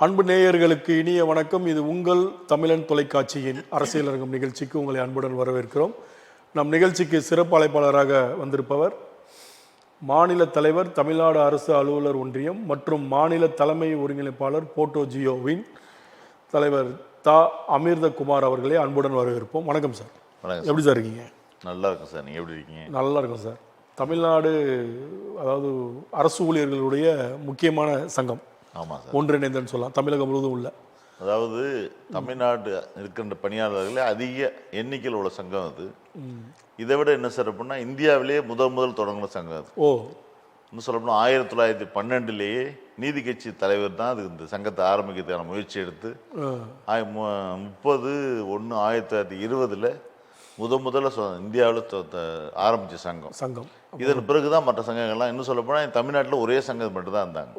அன்பு நேயர்களுக்கு இனிய வணக்கம். இது உங்கள் தமிழன் தொலைக்காட்சியின் அரசியல் அரங்கம் நிகழ்ச்சிக்கு உங்களை அன்புடன் வரவேற்கிறோம். நம் நிகழ்ச்சிக்கு சிறப்பு அழைப்பாளராக வந்திருப்பவர் மாநில தலைவர், தமிழ்நாடு அரசு அலுவலர் ஒன்றியம் மற்றும் மாநில தலைமை ஒருங்கிணைப்பாளர் போட்டோ ஜியோவின் தலைவர் தா அமிர்தகுமார் அவர்களை அன்புடன் வரவேற்போம். வணக்கம் சார். வணக்கம். எப்படி சார் இருக்கீங்க? நல்லா இருக்கும் சார். நீங்கள் எப்படி இருக்கீங்க? நல்லா இருக்கும் சார். தமிழ்நாடு அதாவது அரசு ஊழியர்களுடைய முக்கியமான சங்கம். ஆமாம் சார். ஒன்றிணைந்தன்னு சொல்லலாம் தமிழகம் முழுவதும் உள்ள. அதாவது தமிழ்நாடு இருக்கின்ற பணியாளர்களே அதிக எண்ணிக்கையில் உள்ள சங்கம் அது. இதை விட என்ன சிறப்புன்னா இந்தியாவிலேயே முதல் தொடங்கின சங்கம் அது. இன்னும் சொல்லப்போனால் 1912 நீதி கட்சி தலைவர் தான் அது இந்த சங்கத்தை ஆரம்பிக்கிறதுக்கான முயற்சி எடுத்து 30/1/1920 முதல்ல இந்தியாவில் ஆரம்பித்த சங்கம். இதன் பிறகுதான் மற்ற சங்கங்கள்லாம், இன்னும் சொல்ல போனால் தமிழ்நாட்டில் ஒரே சங்கம் மட்டும் தான் இருந்தாங்க.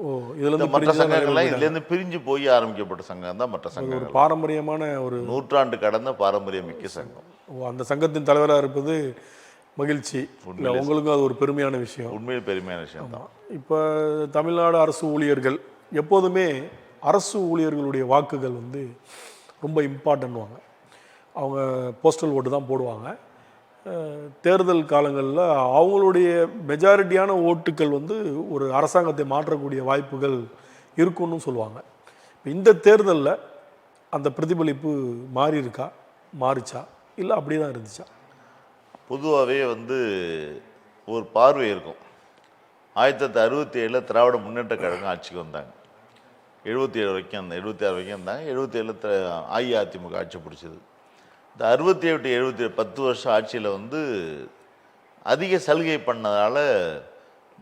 மற்ற சங்கங்கள்லாம் இதுலேருந்து பிரிஞ்சு போய் ஆரம்பிக்கப்பட்ட சங்கம் தான் மற்ற சங்கம். பாரம்பரியமான ஒரு நூற்றாண்டு கடந்த பாரம்பரிய மிக்க சங்கம். அந்த சங்கத்தின் தலைவராக இருப்பது மகிழ்ச்சி. உங்களுக்கும் அது ஒரு பெருமையான விஷயம். உண்மையில் பெருமையான விஷயம் தான். இப்போ தமிழ்நாடு அரசு ஊழியர்கள் எப்போதுமே அரசு ஊழியர்களுடைய வாக்குகள் ரொம்ப இம்பார்ட்டன்ட்வாங்க. அவங்க போஸ்டல் ஓட்டு தான் போடுவாங்க. தேர்தல் காலங்களில் அவங்களுடைய மெஜாரிட்டியான ஓட்டுக்கள் ஒரு அரசாங்கத்தை மாற்றக்கூடிய வாய்ப்புகள் இருக்குன்னு சொல்லுவாங்க. இப்போ இந்த தேர்தலில் அந்த பிரதிபலிப்பு மாறிச்சா இல்லை அப்படி தான் இருந்துச்சா? பொதுவாகவே ஒரு பார்வை இருக்கும். 1967 திராவிட முன்னேற்ற கழகம் ஆட்சிக்கு வந்தாங்க. 77 வரைக்கும் 76 வரைக்கும் இருந்தாங்க. 77 அஇஅதிமுக ஆட்சி பிடிச்சது. இந்த 67 77 10 வருஷம் ஆட்சியில் அதிக சலுகை பண்ணதால்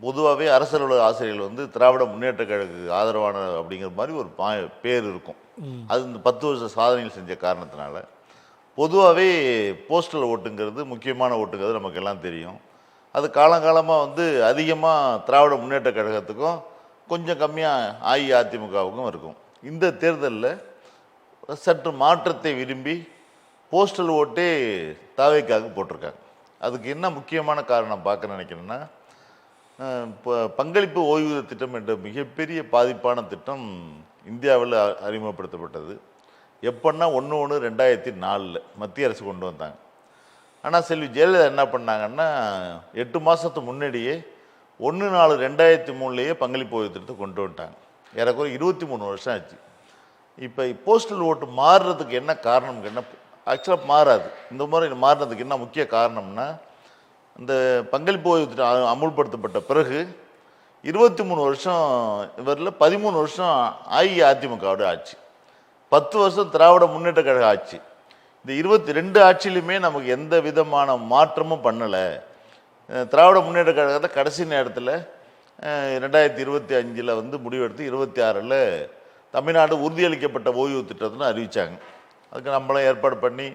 பொதுவாகவே அரசியல் ஆசிரியர்கள் திராவிட முன்னேற்ற கழகத்துக்கு ஆதரவான அப்படிங்கிற மாதிரி ஒரு பேர் இருக்கும். அது இந்த 10 வருஷம் சாதனைகள் செஞ்ச காரணத்தினால பொதுவாகவே போஸ்டல் ஓட்டுங்கிறது முக்கியமான ஓட்டுங்கிறது நமக்கு எல்லாம் தெரியும். அது காலங்காலமாக அதிகமாக திராவிட முன்னேற்ற கழகத்துக்கும் கொஞ்சம் கம்மியாக அஇஅதிமுகவுக்கும் இருக்கும். இந்த தேர்தலில் சற்று மாற்றத்தை விரும்பி போஸ்டல் ஓட்டே தாவேக்காக போட்டிருக்காங்க. அதுக்கு என்ன முக்கியமான காரணம் பார்க்க நினைக்கிறேன்னா, இப்போ பங்களிப்பு ஓய்வூதிய திட்டம் என்ற மிகப்பெரிய பாதிப்பான திட்டம் இந்தியாவில் அறிமுகப்படுத்தப்பட்டது. எப்போன்னா 1/1/2004 மத்திய அரசு கொண்டு வந்தாங்க. ஆனால் செல்வி ஜெயலலிதா என்ன பண்ணாங்கன்னா 8 மாதத்துக்கு முன்னாடியே 1/4/2003 பங்களிப்பு ஓய்வு திட்டத்தை கொண்டு வந்துட்டாங்க. ஏறக்குறைய 23 வருஷம் ஆச்சு. இப்போ போஸ்டல் ஓட்டு மாறுறதுக்கு என்ன காரணம்? என்ன ஆக்சுவலாக மாறாது. இந்த முறை மாறுறதுக்கு என்ன முக்கிய காரணம்னா, இந்த பங்களிப்பு ஓய்வு திட்டம் அமுல்படுத்தப்பட்ட பிறகு 23 வருஷம் இவரில் 13 வருஷம் அஇஅதிமுகவோட ஆட்சி, 10 வருஷம் திராவிட முன்னேற்ற கழக ஆட்சி. இந்த 22 ஆட்சியிலுமே நமக்கு எந்த விதமான மாற்றமும் பண்ணலை. திராவிட முன்னேற்ற கழகத்தை கடைசி நேரத்தில் 2025 முடிவெடுத்து 26 தமிழ்நாடு உறுதியளிக்கப்பட்ட ஓய்வு திட்டத்தில் அறிவித்தாங்க. அதுக்கு நம்மளும் ஏற்பாடு பண்ணி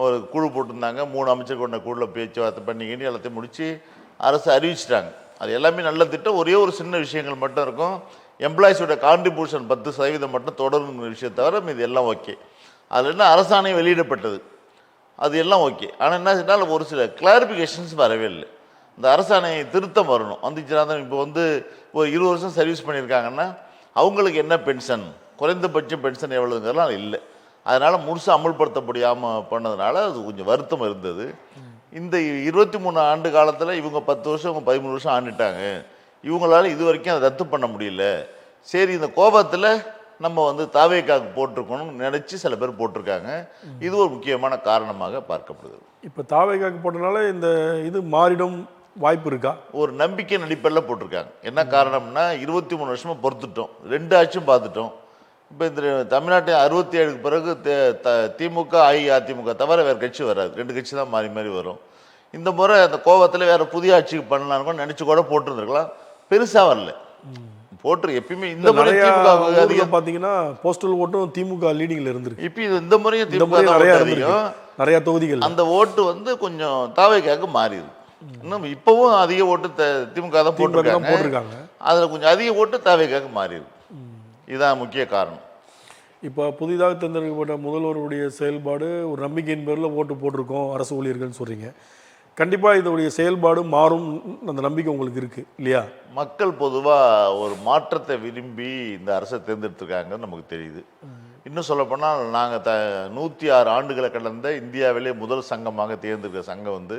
ஒரு குழு போட்டிருந்தாங்க. 3 அமைச்சர் கொண்ட குழுவில் பேச்சுவார்த்தை பண்ணிக்கிட்டு எல்லாத்தையும் முடித்து அரசு அறிவிச்சிட்டாங்க. அது எல்லாமே நல்ல திட்டம். ஒரே ஒரு சின்ன விஷயங்கள் மட்டும் இருக்கும். எம்ப்ளாயிஸோட கான்ட்ரிபியூஷன் 10% மட்டும் தொடரும் விஷயம் தவிர இது எல்லாம் ஓகே. அதில் என்ன அரசாணை வெளியிடப்பட்டது, அது எல்லாம் ஓகே. ஆனால் என்ன சொன்னால் ஒரு சில கிளாரிஃபிகேஷன்ஸ் வரவே இல்லை. இந்த அரசாணை திருத்தம் வரணும். வந்துச்சுன்னா தான் இப்போ ஒரு 20 வருஷம் சர்வீஸ் பண்ணியிருக்காங்கன்னா அவங்களுக்கு என்ன பென்ஷன், குறைந்தபட்ச பென்ஷன் எவ்வளோங்கிறலாம் இல்லை. அதனால் முழுசாக அமுல்படுத்த முடியாமல் பண்ணதுனால அது கொஞ்சம் வருத்தம் இருந்தது. இந்த 23 ஆண்டு காலத்தில் இவங்க 10 வருஷம், இவங்க 13 வருஷம் ஆண்டுட்டாங்க. இவங்களால இது வரைக்கும் அதை ரத்து பண்ண முடியல. சரி, இந்த கோபத்தில் நம்ம தாவேக்காக போட்டிருக்கணும்னு நினச்சி சில பேர் போட்டிருக்காங்க. இது ஒரு முக்கியமான காரணமாக பார்க்கப்படுது. இப்போ தாவேக்காக போட்டனால இந்த இது மாறிடும் வாய்ப்பு இருக்கா? ஒரு நம்பிக்கை நடிப்பெல்லாம் போட்டிருக்காங்க. என்ன காரணம்னா 23 வருஷமாக பொறுத்துட்டோம், 2 ஆட்சியும் பார்த்துட்டோம். இப்போ இந்த தமிழ்நாட்டில் 67க்கு பிறகு திமுக அஇஅதிமுக தவிர வேறு கட்சி வராது. 2 கட்சி தான் மாறி மாறி வரும். இந்த முறை அந்த கோபத்தில் வேறு புதிய ஆட்சிக்கு பண்ணலான்னு நினச்சி கூட போட்டுருந்துருக்கலாம். பெருசாக வரல போட்டு. எப்பயுமே இந்த முறை அதிகம் பார்த்தீங்கன்னா போஸ்டல் ஓட்டும் திமுக லீடிங்கில் இருந்திருக்கு. இப்போ இந்த முறையும் திமுக நிறைய தொகுதிகள் அந்த ஓட்டு கொஞ்சம் தாவேக்காக மாறிடுது. இன்னும் இப்போவும் அதிக ஓட்டு திமுக தான் போட்டிருக்காங்க. அதில் கொஞ்சம் அதிக ஓட்டு தாவேக்காக மாறிடுது. இதுதான் முக்கிய காரணம். இப்போ புதிதாக தேர்ந்தெடுக்கப்பட்ட முதல்வருடைய செயல்பாடு ஒரு நம்பிக்கையின் பேரில் ஓட்டு போட்டிருக்கோம் அரசு ஊழியர்கள்னு சொல்கிறீங்க. கண்டிப்பாக இதோடைய செயல்பாடு மாறும் அந்த நம்பிக்கை உங்களுக்கு இருக்குது இல்லையா? மக்கள் பொதுவாக ஒரு மாற்றத்தை விரும்பி இந்த அரசை தேர்ந்தெடுத்திருக்காங்கன்னு நமக்கு தெரியுது. இன்னும் சொல்லப்போனால் நாங்கள் 106 ஆண்டுகளை கடந்த இந்தியாவிலே முதல் சங்கமாக தேர்ந்தெடுக்கிற சங்கம் வந்து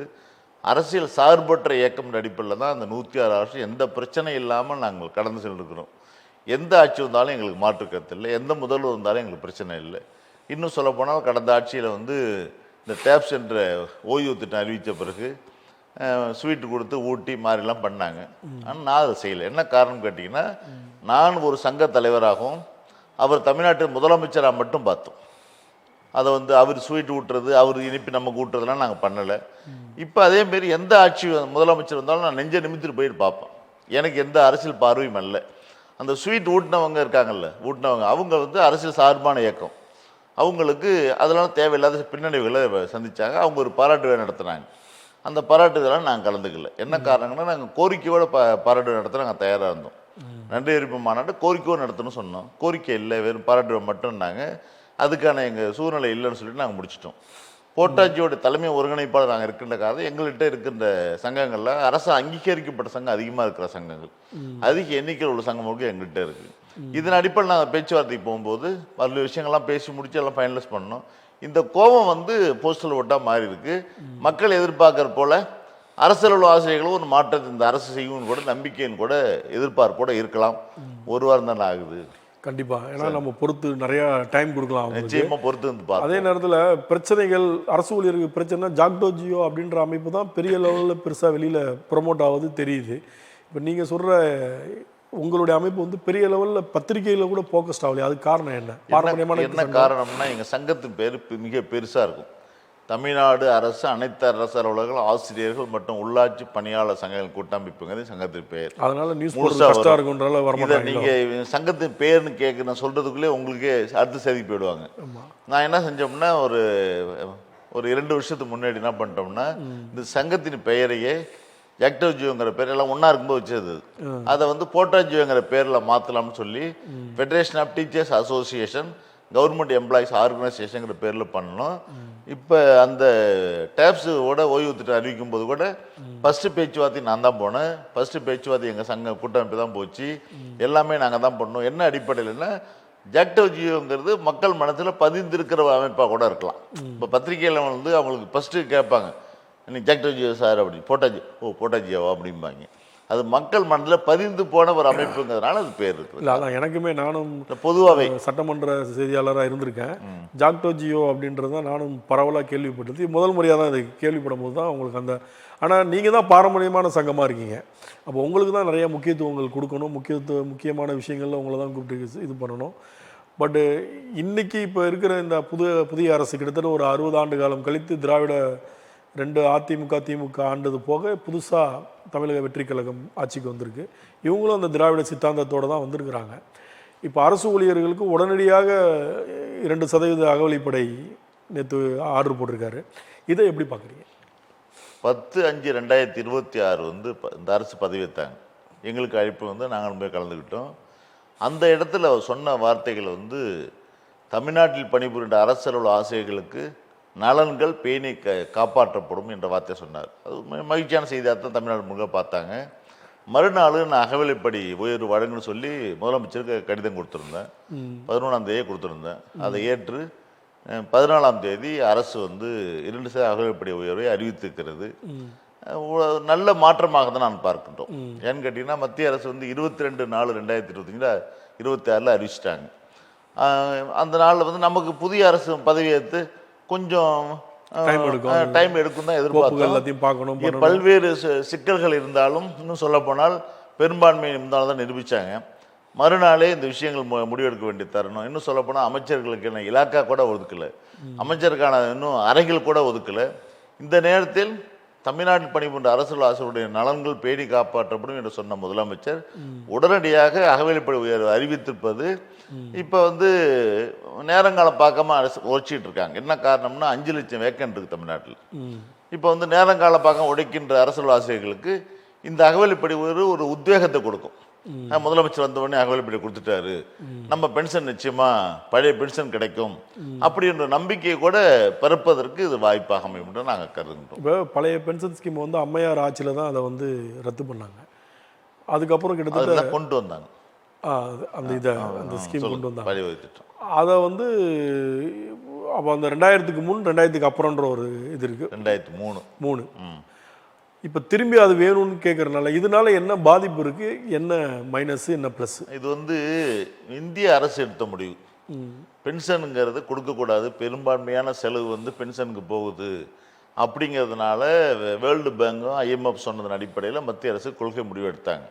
அரசியல் சார்பற்ற இயக்கம் அடிப்படையில் தான் அந்த 106 வருஷம் எந்த பிரச்சனை இல்லாமல் நாங்கள் கடந்து சென்றிருக்கிறோம். எந்த ஆட்சி வந்தாலும் எங்களுக்கு மாற்று கருத்து இல்லை, எந்த முதல்வர் வந்தாலும் எங்களுக்கு பிரச்சனை இல்லை. இன்னும் சொல்லப்போனால் கடந்த ஆட்சியில் வந்து இந்த டேப்ஸ் என்ற ஓய்வு திட்டம் அறிவித்த பிறகு ஸ்வீட்டு கொடுத்து ஊட்டி மாதிரிலாம் பண்ணாங்க. ஆனால் நான் அதை செய்யலை. என்ன காரணம் கேட்டிங்கன்னா, நான் ஒரு சங்க தலைவராகவும் அவர் தமிழ்நாட்டு முதலமைச்சராக மட்டும் பார்த்தோம். அதை வந்து அவர் ஸ்வீட் ஊட்டுறது, அவர் இனிப்பு நமக்கு ஊட்டுறதுலாம் நாங்கள் பண்ணலை. இப்போ அதேமாரி எந்த ஆட்சி முதலமைச்சர் வந்தாலும் நான் நெஞ்சை நிமித்திட்டு போயிட்டு பார்ப்பேன். எனக்கு எந்த அரசியல் பார்வையும் இல்லை. அந்த ஸ்வீட் ஊட்டினவங்க இருக்காங்கல்ல, ஊட்டினவங்க அவங்க வந்து அரசியல் சார்பான இயக்கம். அவங்களுக்கு அதெல்லாம் தேவையில்லாத பின்னடைவுகளை சந்தித்தாங்க. அவங்க ஒரு பாராட்டு விழா நடத்துனாங்க. அந்த பாராட்டு விழாவில் நாங்கள் கலந்துக்கல. என்ன காரணங்கன்னா, நாங்கள் கோரிக்கையோட பாராட்டு விழா நடத்த நாங்கள் தயாராக இருந்தோம். நன்றி அறிவிப்பு மாநாடு கோரிக்கையோடு நடத்தணும்னு சொன்னோம். கோரிக்கை இல்லை, வெறும் பாராட்டு விழா மட்டும்னாங்க. அதுக்கான எங்கள் சூழ்நிலை இல்லைன்னு சொல்லிட்டு நாங்கள் முடிச்சிட்டோம். போட்டாஜியோட தலைமை ஒருங்கிணைப்பாளர் நாங்கள் இருக்கின்ற காரணம் எங்கள்கிட்ட இருக்கின்ற சங்கங்களில் அரசு அங்கீகரிக்கப்பட்ட சங்கம் அதிகமாக இருக்கிற சங்கங்கள், அதிக எண்ணிக்கையில் உள்ள சங்கங்களுக்கு எங்கள்கிட்ட இருக்குது. இதன் அடிப்படையில் நாங்கள் பேச்சுவார்த்தைக்கு போகும்போது பல விஷயங்கள்லாம் பேசி முடிச்சு எல்லாம் ஃபைனலைஸ் பண்ணோம். இந்த கோபம் வந்து போஸ்டல் ஓட்டாக மாறி இருக்கு. மக்கள் எதிர்பார்க்குற போல அரசியல் ஆசிரியர்களும் ஒரு மாற்றத்தை இந்த அரசு செய்யும் கூட நம்பிக்கையின் கூட எதிர்பார்ப்போட இருக்கலாம். ஒரு வாரம் தானே ஆகுது. கண்டிப்பாக, ஏன்னா நம்ம பொறுத்து நிறையா டைம் கொடுக்கலாம். நிச்சயமாக பொறுத்து வந்து பார்ப்போம். அதே நேரத்தில் பிரச்சனைகள், அரசு ஊழியருக்கு பிரச்சனை, ஜாக்டோ ஜியோ அப்படின்ற அமைப்பு தான் பெரிய லெவலில் பெருசாக வெளியில் ப்ரொமோட் ஆகுது தெரியுது. இப்போ நீங்கள் சொல்கிற உங்களுடைய அமைப்பு வந்து பெரிய லெவலில் பத்திரிகையில் கூட ஃபோக்கஸ்ட் ஆகலையே, அதுக்கு காரணம் என்ன? பாரம்பரியமான என்ன காரணம்னா, எங்கள் சங்கத்தின் பேர் மிக பெருசாக இருக்கும். தமிழ்நாடு அரசு அனைத்து அரசு அலுவலர்கள், ஆசிரியர்கள் மற்றும் உள்ளாட்சி பணியாளர் சங்கங்கள் கூட்டமைப்புங்கிறது சங்கத்தின் பெயர். அதனால நியூஸ் கஷ்டம் இருக்குன்றதால வரமாட்டாங்க. நீங்கள் சங்கத்தின் பேர்னு கேட்க நான் சொல்கிறதுக்குள்ளே உங்களுக்கே அடுத்த செய்தி போயிடுவாங்க. நான் என்ன செஞ்சோம்னா, ஒரு 2 வருஷத்துக்கு முன்னாடி என்ன பண்ணிட்டோம்னா, இந்த சங்கத்தின் பெயரையே ஜாக்டோ ஜியோங்கிற பேரெல்லாம் ஒன்றா இருக்கும்போது வச்சது, அதை வந்து போட்டாஜியோங்கிற பேரில் மாற்றலாம்னு சொல்லி federation of teachers association government employees ஆர்கனைசேஷனுங்கிற பேரில் பண்ணோம். இப்போ அந்த டேப்ஸோட ஓய்வு திட்டம் அறிவிக்கும் போது கூட ஃபஸ்ட்டு பேச்சுவார்த்தை நான் தான் போனேன். ஃபஸ்ட்டு பேச்சுவார்த்தை எங்கள் சங்க கூட்டமைப்பு தான் போச்சு. எல்லாமே நாங்கள் தான் பண்ணோம். என்ன அடிப்படையில்னா, ஜாக்டோ ஜியோங்கிறது மக்கள் மனசில் பதிந்திருக்கிற அமைப்பாக கூட இருக்கலாம். இப்போ பத்திரிகையில் வந்து அவங்களுக்கு ஃபஸ்ட்டு கேட்பாங்க, இன்னைக்கு ஜாக்டோ ஜியோ சார் அப்படி, போட்டாஜியோவா அப்படிம்பாங்க. அது மக்கள் மனதில் பதிந்து போன ஒரு அமைப்புங்கிறதுனால அது பேர் இருக்கு. இல்லை, அதான் எனக்குமே, நானும் பொதுவாகவே சட்டமன்ற செய்தியாளராக இருந்திருக்கேன். ஜாக்டோ ஜியோ அப்படின்றது தான் நானும் பரவலாக கேள்விப்பட்டது. முதல் முறையாக தான் இது கேள்விப்படும் போது தான் உங்களுக்கு அந்த, ஆனால் நீங்கள் தான் பாரம்பரியமான சங்கமாக இருக்கீங்க. அப்போ உங்களுக்கு தான் நிறைய முக்கியத்துவங்கள் கொடுக்கணும், முக்கியமான விஷயங்களில் உங்களை தான் கூப்பிட்டு இது பண்ணணும். பட்டு இன்றைக்கி இப்போ இருக்கிற இந்த புதிய அரசு கிட்டத்தட்ட ஒரு 60 ஆண்டு காலம் கழித்து திராவிட 2 அதிமுக திமுக ஆண்டது போக புதுசாக தமிழக வெற்றி கழகம் ஆட்சிக்கு வந்திருக்கு. இவங்களும் அந்த திராவிட சித்தாந்தத்தோடு தான் வந்திருக்கிறாங்க. இப்போ அரசு ஊழியர்களுக்கு உடனடியாக 2% அகவலிப்படை நேற்று ஆர்டர் போட்டிருக்காரு. இதை எப்படி பார்க்குறீங்க? 10/5/2026 வந்து இந்த அரசு பதவியேற்றாங்க. எங்களுக்கு அழைப்பு வந்து நாங்கள் போய் கலந்துக்கிட்டோம். அந்த இடத்துல சொன்ன வார்த்தைகள் வந்து, தமிழ்நாட்டில் பணிபுரிந்த அரசு அலுவலக ஆசிரியர்களுக்கு நலன்கள் பேணி காப்பாற்றப்படும் என்ற வார்த்தை சொன்னார். அது மகிழ்ச்சியான செய்தியாக தான் தமிழ்நாடு முழுக்க பார்த்தாங்க. மறுநாள் நான் அகவிலைப்படி உயர்வு வழங்குன்னு சொல்லி முதலமைச்சருக்கு கடிதம் கொடுத்துருந்தேன். 11ஆம் தேதியே கொடுத்துருந்தேன். அதை ஏற்று 14ஆம் தேதி அரசு வந்து 2% அகவிலைப்படி உயர்வை அறிவித்திருக்கிறது. நல்ல மாற்றமாக தான் நான் பார்க்கின்றோம். ஏன்னு கேட்டிங்கன்னா, மத்திய அரசு வந்து 22/4/2025 அறிவிச்சிட்டாங்க. அந்த நாளில் வந்து நமக்கு புதிய அரசு பதவியேற்று கொஞ்சம் டைம் எடுக்கும் தான் எதிர்பார்த்தோம். பல்வேறு சிக்கல்கள் இருந்தாலும், இன்னும் சொல்ல போனால் பெரும்பான்மை இருந்தாலும் தான் நிரூபித்தாங்க. மறுநாளே இந்த விஷயங்கள் முடிவெடுக்க வேண்டிய தருணம். இன்னும் சொல்ல போனால் அமைச்சர்களுக்கு என்ன இலாக்கா கூட ஒதுக்கலை, அமைச்சருக்கான இன்னும் அறைகள் கூட ஒதுக்கலை. இந்த நேரத்தில் தமிழ்நாட்டில் பணிபுரிந்த அரசு ஆசிரியருடைய நலன்கள் பேணி காப்பாற்றப்படும் என்று சொன்ன முதலமைச்சர் உடனடியாக அகவிலைப்படி உயர்வு அறிவித்திருப்பது இப்போ வந்து நேரங்காலம் பார்க்காம அரசு உழைச்சிட்டு இருக்காங்க. என்ன காரணம்னா, 5 லட்சம் வேக்கன்ட் இருக்குது தமிழ்நாட்டில். இப்போ வந்து நேரங்காலம் பார்க்காம உழைக்கின்ற அரசு ஆசிரியர்களுக்கு இந்த அகவிலைப்படி உயர்வு ஒரு உத்வேகத்தை கொடுக்கும். முதலமைச்சர் வந்த உடனே அகவலைப்படி கொடுத்துட்டாரு, நம்ம பென்ஷன் நிச்சயமா பழைய பென்ஷன் கிடைக்கும் அப்படின்ற நம்பிக்கையை கூட பிறப்பதற்கு இது வாய்ப்பாக அமையும் என்று நாங்கள் கருதுகின்றோம். இப்போ பழைய பென்ஷன் ஸ்கீம் வந்து அம்மையார் ஆட்சியில் தான் அதை வந்து ரத்து பண்ணாங்க. அதுக்கப்புறம் கிட்டத்தட்ட கொண்டு வந்தாங்க அந்த ஸ்கீம் கொண்டு வந்தாங்க. பழைய திட்டம் அதை வந்து அப்போ அந்த 2000க்கு முன் 2000க்கு அப்புறம்ன்ற ஒரு இது இருக்கு. 2003 இப்போ திரும்பி அது வேணும்னு கேட்கறதுனால இதனால என்ன பாதிப்பு இருக்கு, என்ன மைனஸ், என்ன ப்ளஸ்? இது வந்து இந்திய அரசு எடுத்த முடிவு. பென்ஷனுங்கிறது கொடுக்கக்கூடாது, பெரும்பான்மையான செலவு வந்து பென்ஷனுக்கு போகுது அப்படிங்கிறதுனால வேர்ல்டு பேங்கும் IMF சொன்னதன் அடிப்படையில் மத்திய அரசு கொள்கை முடிவு எடுத்தாங்க.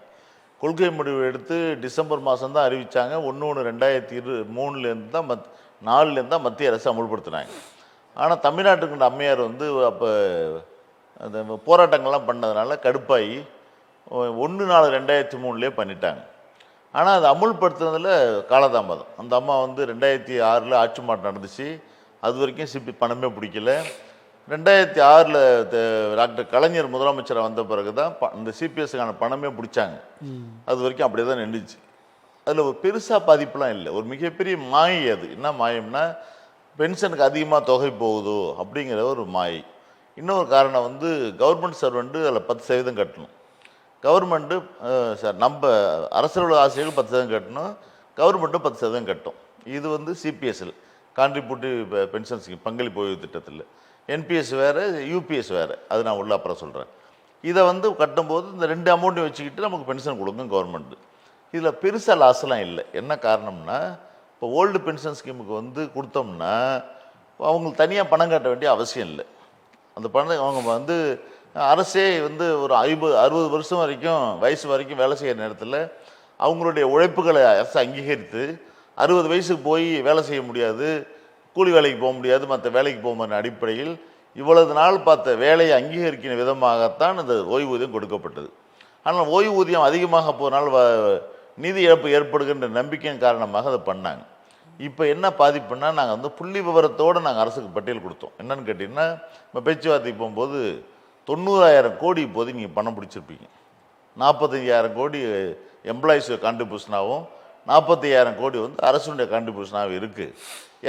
கொள்கை முடிவு எடுத்து டிசம்பர் மாதம் தான் அறிவித்தாங்க. 1/1/2003 தான் 4 தான் மத்திய அரசு அமுல்படுத்தினாங்க. ஆனால் தமிழ்நாட்டுக்கு அம்மையார் வந்து அப்போ அந்த போராட்டங்கள்லாம் பண்ணதுனால கடுப்பாகி 1/4/2003 பண்ணிட்டாங்க. ஆனால் அது அமுல்படுத்துனதில் காலதாமதம். அந்த அம்மா வந்து 2006 ஆட்சி மாற்றம் நடந்துச்சு. அது வரைக்கும் பணமே பிடிக்கல. 2006 டாக்டர் கலைஞர் முதலமைச்சராக வந்த பிறகு தான் இந்த சிபிஎஸ்க்கான பணமே பிடிச்சாங்க. அது வரைக்கும் அப்படியே தான் நின்றுச்சு. அதில் ஒரு பெருசாக பாதிப்புலாம் இல்லை. ஒரு மிகப்பெரிய மாயை. அது என்ன மாயம்னா, பென்ஷனுக்கு அதிகமாக தொகை போகுதோ அப்படிங்கிற ஒரு மாயை. இன்னொரு காரணம் வந்து கவர்மெண்ட் சர்வெண்ட்டு அதில் 10% கட்டணும். கவர்மெண்ட்டு நம்ம அரசோட ஆசைகள் 10% கட்டணும், கவர்மெண்ட்டும் 10% கட்டும். இது வந்து சிபிஎஸ்சில் கான்ட்ரிபியூட்டிவ் பென்ஷன் ஸ்கீம் பங்களிப்பு ஓய்வு திட்டத்தில் என்பிஎஸ் வேறு, யூபிஎஸ் வேறு. அது நான் உள்ள அப்புறம் சொல்கிறேன். இதை வந்து கட்டும்போது இந்த 2 அமௌண்ட்டையும் வச்சுக்கிட்டு நமக்கு பென்ஷன் கொடுக்கும் கவர்மெண்ட்டு. இதில் பெருசாக லாஸ்லாம் இல்லை. என்ன காரணம்னா, இப்போ ஓல்டு பென்ஷன் ஸ்கீமுக்கு வந்து கொடுத்தோம்னா அவங்களுக்கு தனியாக பணம் கட்ட வேண்டிய அவசியம் இல்லை. அந்த பணம் அவங்க வந்து அரசே வந்து ஒரு 50-60 வருஷம் வயசு வரைக்கும் வேலை செய்கிற நேரத்தில் அவங்களுடைய உழைப்புகளை அரசு அங்கீகரித்து 60 வயசுக்கு போய் வேலை செய்ய முடியாது, கூலி வேலைக்கு போக முடியாது, மற்ற வேலைக்கு போகிற அடிப்படையில் இவ்வளவு நாள் பார்த்த வேலையை அங்கீகரிக்கிற விதமாகத்தான் இந்த ஓய்வூதியம் கொடுக்கப்பட்டது. ஆனால் ஓய்வூதியம் அதிகமாக போனால் நிதி இழப்பு ஏற்படுகின்ற நம்பிக்கையின் காரணமாக அதை பண்ணாங்க. இப்போ என்ன பாதிப்புன்னா, நாங்கள் வந்து புள்ளி விவரத்தோடு நாங்கள் அரசுக்கு பட்டியல் கொடுத்தோம். என்னன்னு கேட்டிங்கன்னா, இப்போ பேச்சுவார்த்தைக்கு போகும்போது 90,000 கோடி இப்போது நீங்கள் பணம் பிடிச்சிருப்பீங்க. 45,000 கோடி எம்ப்ளாயிஸ் கான்ட்ரிபியூஷனாகவும் 45,000 கோடி வந்து அரசுடைய கான்ட்ரிபியூஷனாகவும் இருக்குது.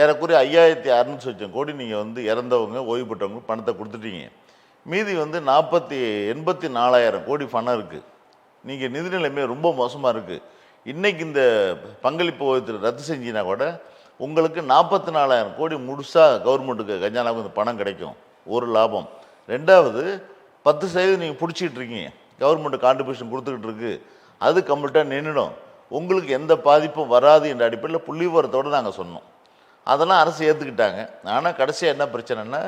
ஏறக்குறைய 5,600 கோடி நீங்கள் வந்து இறந்தவங்க ஓய்வு பெற்றவங்க பணத்தை கொடுத்துட்டீங்க. மீதி வந்து 84,000 கோடி பணம் இருக்குது. நீங்கள் நிதி நிலைமை ரொம்ப மோசமாக இருக்குது. இன்றைக்கி இந்த பங்களிப்பு ஓய்வு ரத்து செஞ்சினா கூட உங்களுக்கு 44,000 கோடி முழுசாக கவர்மெண்ட்டுக்கு கஜானாவுக்கு இந்த பணம் கிடைக்கும். ஒரு லாபம். ரெண்டாவது 10% நீங்கள் பிடிச்சிக்கிட்டு இருக்கீங்க, கவர்மெண்ட்டு கான்ட்ரிபியூஷன் கொடுத்துக்கிட்டு இருக்கு, அது கம்ப்ளீட்டாக நின்றுடும், உங்களுக்கு எந்த பாதிப்பும் வராது என்ற அடிப்படையில் புள்ளி விவரத்தோடு நாங்கள் சொன்னோம். அதெல்லாம் அரசு ஏற்றுக்கிட்டாங்க. ஆனால் கடைசியாக என்ன பிரச்சனைன்னா,